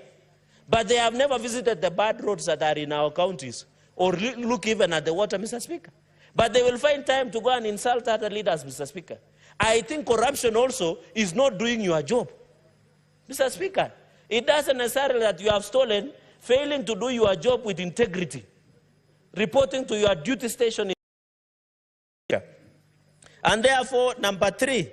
But they have never visited the bad roads that are in our counties or look even at the water, Mr. Speaker. But they will find time to go and insult other leaders, Mr. Speaker. I think corruption also is not doing your job. Mr. Speaker, it doesn't necessarily that you have stolen, failing to do your job with integrity, reporting to your duty station. And therefore, number 3,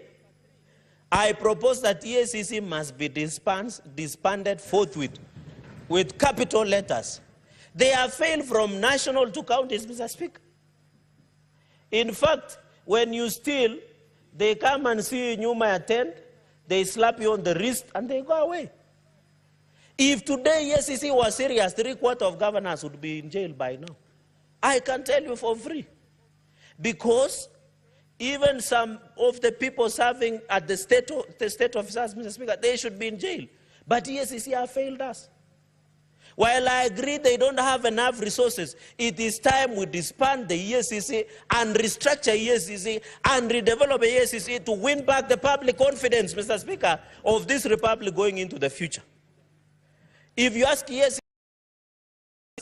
I propose that EACC must be disbanded forthwith with capital letters. They have failed from national to counties, Mr. Speaker. In fact, when you steal, they come and see you, you may attend, they slap you on the wrist, and they go away. If today EACC was serious, 3/4 of governors would be in jail by now. I can tell you for free. Because even some of the people serving at the state officers, Mr. Speaker, they should be in jail. But EACC have failed us. While I agree they don't have enough resources, it is time we disband the EACC and restructure EACC and redevelop EACC to win back the public confidence, Mr. Speaker, of this republic going into the future. If you ask EACC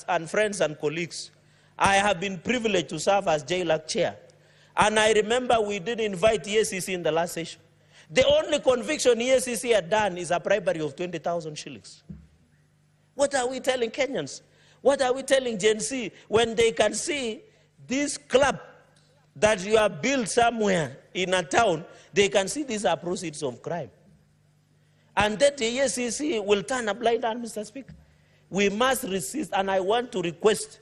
and friends and colleagues, I have been privileged to serve as JLAC chair. And I remember we did invite EACC in the last session. The only conviction EACC had done is a bribery of 20,000 shillings. What are we telling Kenyans? What are we telling Gen Z when they can see this club that you have built somewhere in a town, they can see these are proceeds of crime. And that the EACC will turn a blind eye, Mr. Speaker. We must resist, and I want to request,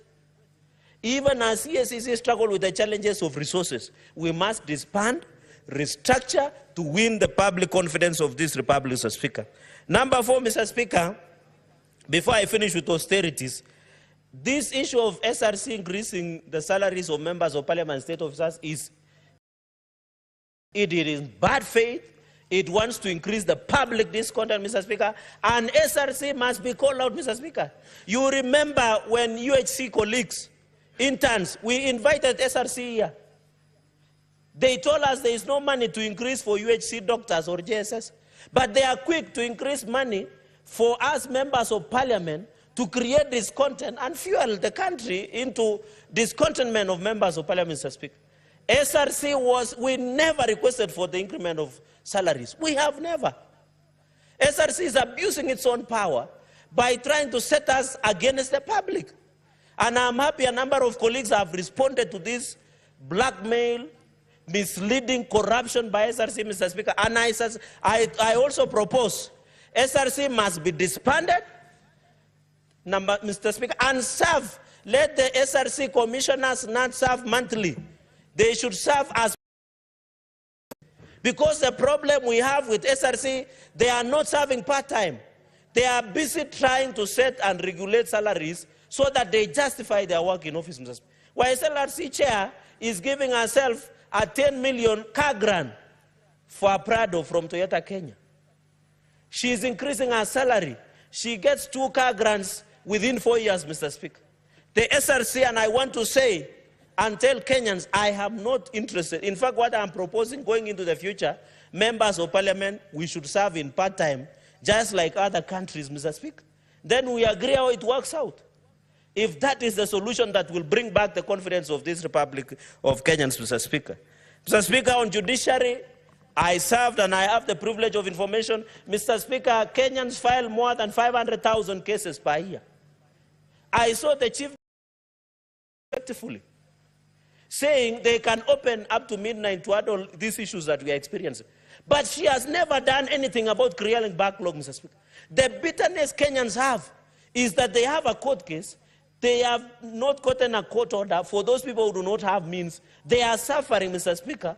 even as EACC struggle with the challenges of resources, we must disband, restructure to win the public confidence of this republic, Mr. Speaker. Number 4, Mr. Speaker, before I finish with austerities, this issue of SRC increasing the salaries of members of parliament and state officers is in bad faith. It wants to increase the public discontent, Mr. Speaker, and SRC must be called out, Mr. Speaker. You remember when UHC colleagues, interns, we invited SRC here. They told us there is no money to increase for UHC doctors or JSS, but they are quick to increase money for us members of parliament to create discontent and fuel the country into discontentment of members of parliament, Mr. Speaker. SRC we never requested for the increment of salaries. We have never. SRC is abusing its own power by trying to set us against the public. And I'm happy a number of colleagues have responded to this blackmail, misleading corruption by SRC, Mr. Speaker. And I also propose SRC must be disbanded, Mr. Speaker, and serve. Let the SRC commissioners not serve monthly. They should serve as. Because the problem we have with SRC, they are not serving part-time. They are busy trying to set and regulate salaries so that they justify their work in office, Mr. Speaker. While SLRC chair is giving herself a 10 million car grant for a Prado from Toyota Kenya. She is increasing her salary. She gets 2 car grants within 4 years, Mr. Speaker. The SRC, and I want to say and tell Kenyans, I am not interested. In fact, what I'm proposing going into the future, members of parliament, we should serve in part-time, just like other countries, Mr. Speaker. Then we agree how it works out. If that is the solution that will bring back the confidence of this Republic of Kenyans, Mr. Speaker. Mr. Speaker, on judiciary, I served and I have the privilege of information. Mr. Speaker, Kenyans file more than 500,000 cases per year. I saw the chief effectively saying they can open up to midnight to handle these issues that we are experiencing. But she has never done anything about clearing backlog, Mr. Speaker. The bitterness Kenyans have is that they have a court case. They have not gotten a court order. For those people who do not have means, they are suffering, Mr. Speaker.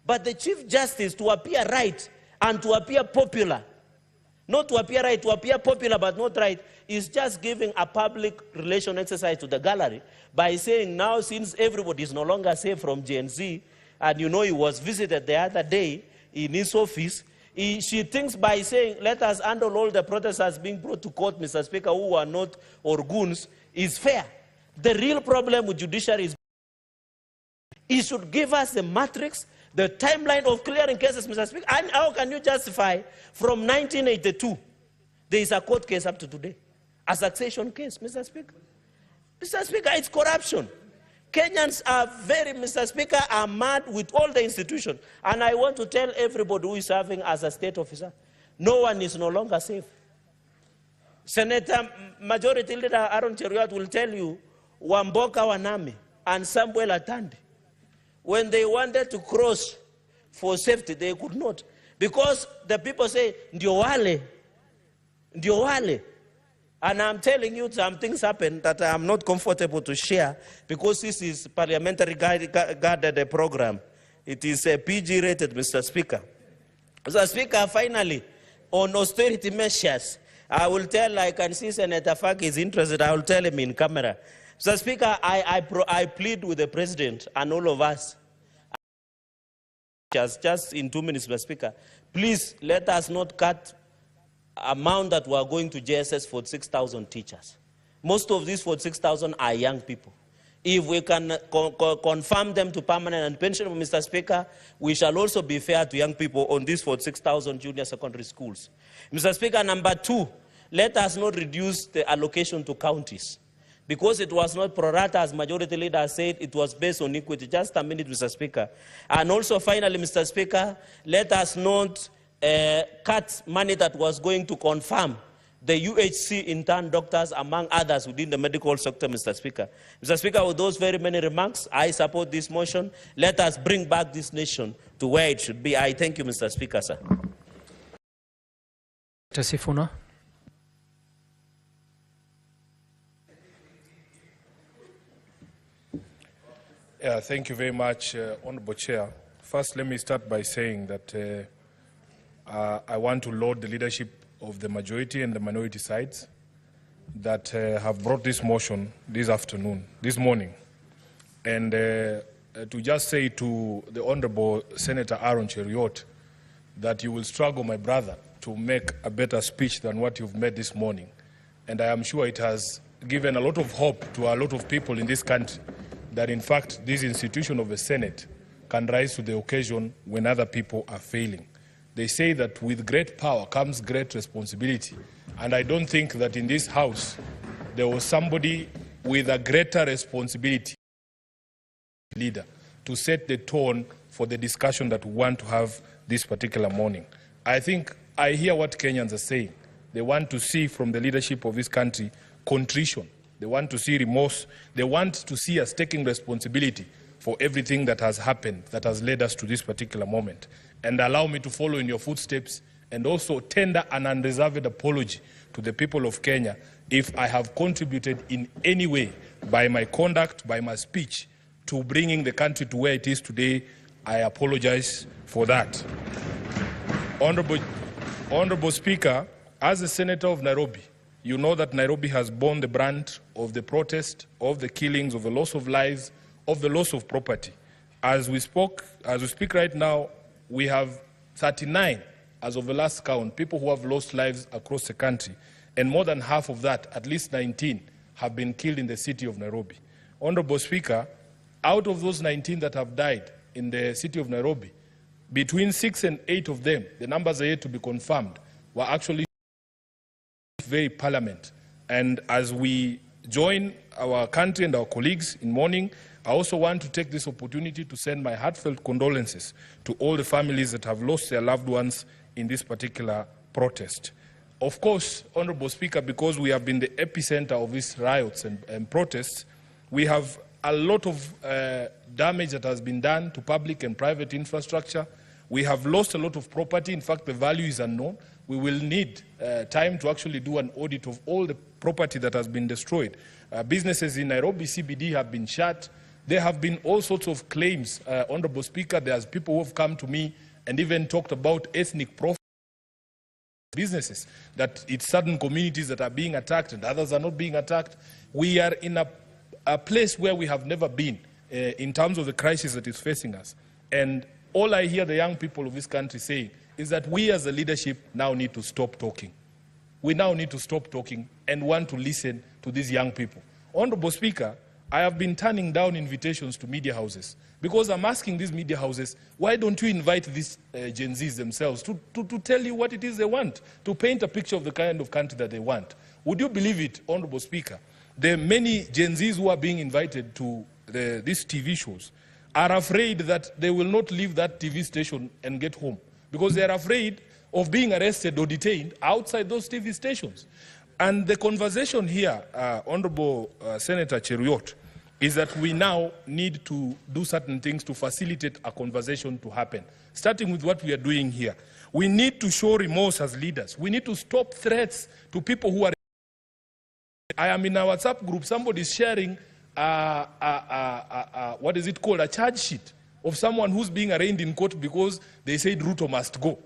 But the Chief Justice, to appear right and to appear popular, Not to appear right, to appear popular but not right, is just giving a public relation exercise to the gallery by saying now, since everybody is no longer safe from Gen Z, and you know he was visited the other day in his office, she thinks by saying, let us handle all the protesters being brought to court, Mr. Speaker, who are not organs, is fair. The real problem with judiciary is it should give us the matrix, the timeline of clearing cases, Mr. Speaker. And how can you justify from 1982, there is a court case up to today, a succession case, Mr. Speaker? Mr. Speaker, it's corruption. Kenyans are very, Mr. Speaker, are mad with all the institutions. And I want to tell everybody who is serving as a state officer, no one is no longer safe. Senator Majority Leader Aaron Cheruiyot will tell you, Wamboka Wanami and Samuel Atandi, when they wanted to cross for safety, they could not. Because the people say, ndio wale. And I'm telling you, some things happen that I'm not comfortable to share because this is parliamentary guided program. It is PG rated, Mr. Speaker. Mr. Speaker, finally, on austerity measures, I will tell, I can see Senator Faki is interested, I will tell him in camera. Mr. Speaker, I plead with the President and all of us, just in 2 minutes, Mr. Speaker, please let us not cut amount that we are going to JSS for 6,000 teachers. Most of these 46,000 are young people. If we can confirm them to permanent and pensionable, Mr. Speaker, we shall also be fair to young people on these 46,000 junior secondary schools. Mr. Speaker, number 2, let us not reduce the allocation to counties. Because it was not pro rata, as Majority Leader said, it was based on equity. Just a minute, Mr. Speaker. And also, finally, Mr. Speaker, let us not cut money that was going to confirm the UHC intern doctors, among others, within the medical sector, Mr. Speaker. Mr. Speaker, with those very many remarks, I support this motion. Let us bring back this nation to where it should be. I thank you, Mr. Speaker, sir. Mr. Sifuna. Yeah, thank you very much, Honorable Chair. First, let me start by saying that I want to laud the leadership of the majority and the minority sides that have brought this motion this morning. And to just say to the Honorable Senator Aaron Cheruiyot that you will struggle, my brother, to make a better speech than what you've made this morning. And I am sure it has given a lot of hope to a lot of people in this country that, in fact, this institution of the Senate can rise to the occasion when other people are failing. They say that with great power comes great responsibility. And I don't think that in this House there was somebody with a greater responsibility, leader, to set the tone for the discussion that we want to have this particular morning. I think I hear what Kenyans are saying. They want to see from the leadership of this country contrition. They want to see remorse. They want to see us taking responsibility for everything that has happened, that has led us to this particular moment. And allow me to follow in your footsteps and also tender an unreserved apology to the people of Kenya if I have contributed in any way by my conduct, by my speech, to bringing the country to where it is today. I apologize for that. Honorable Speaker, as a senator of Nairobi, you know that Nairobi has borne the brunt of the protest, of the killings, of the loss of lives, of the loss of property. As we speak right now, we have 39, as of the last count, people who have lost lives across the country. And more than half of that, at least 19, have been killed in the city of Nairobi. Honorable Speaker, out of those 19 that have died in the city of Nairobi, between 6 and 8 of them, the numbers are yet to be confirmed, were actually very parliament. And as we join our country and our colleagues in mourning, I also want to take this opportunity to send my heartfelt condolences to all the families that have lost their loved ones in this particular protest. Of course, Honorable Speaker, because we have been the epicenter of these riots and protests, we have a lot of damage that has been done to public and private infrastructure. We have lost a lot of property. In fact, the value is unknown. We will need time to actually do an audit of all the property that has been destroyed. Businesses in Nairobi CBD have been shut. There have been all sorts of claims, Honorable Speaker. There's people who have come to me and even talked about ethnic profiling. businesses, that it's certain communities that are being attacked and others are not being attacked. We are in a place where we have never been in terms of the crisis that is facing us. And all I hear the young people of this country saying is that we as a leadership now need to stop talking. We now need to stop talking and want to listen to these young people. Honorable Speaker, I have been turning down invitations to media houses because I'm asking these media houses, why don't you invite these Gen Zs themselves to tell you what it is they want, to paint a picture of the kind of country that they want? Would you believe it, Honorable Speaker? The many Gen Zs who are being invited to these TV shows are afraid that they will not leave that TV station and get home because they are afraid of being arrested or detained outside those TV stations. And the conversation here, Honorable Senator Cheruiyot, is that we now need to do certain things to facilitate a conversation to happen, starting with what we are doing here. We need to show remorse as leaders. We need to stop threats to people who are... I am in a WhatsApp group, somebody is sharing what is it called, a charge sheet of someone who's being arraigned in court because they said Ruto must go.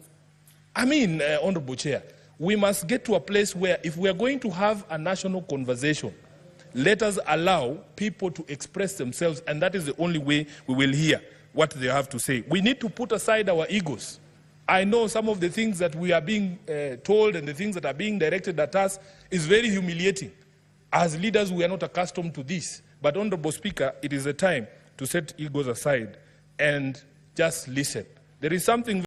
I mean, Honorable Chair, we must get to a place where if we are going to have a national conversation, let us allow people to express themselves, and that is the only way we will hear what they have to say. We need to put aside our egos. I know some of the things that we are being told and the things that are being directed at us is very humiliating. As leaders, we are not accustomed to this. But, Honorable Speaker, it is a time to set egos aside and just listen. There is something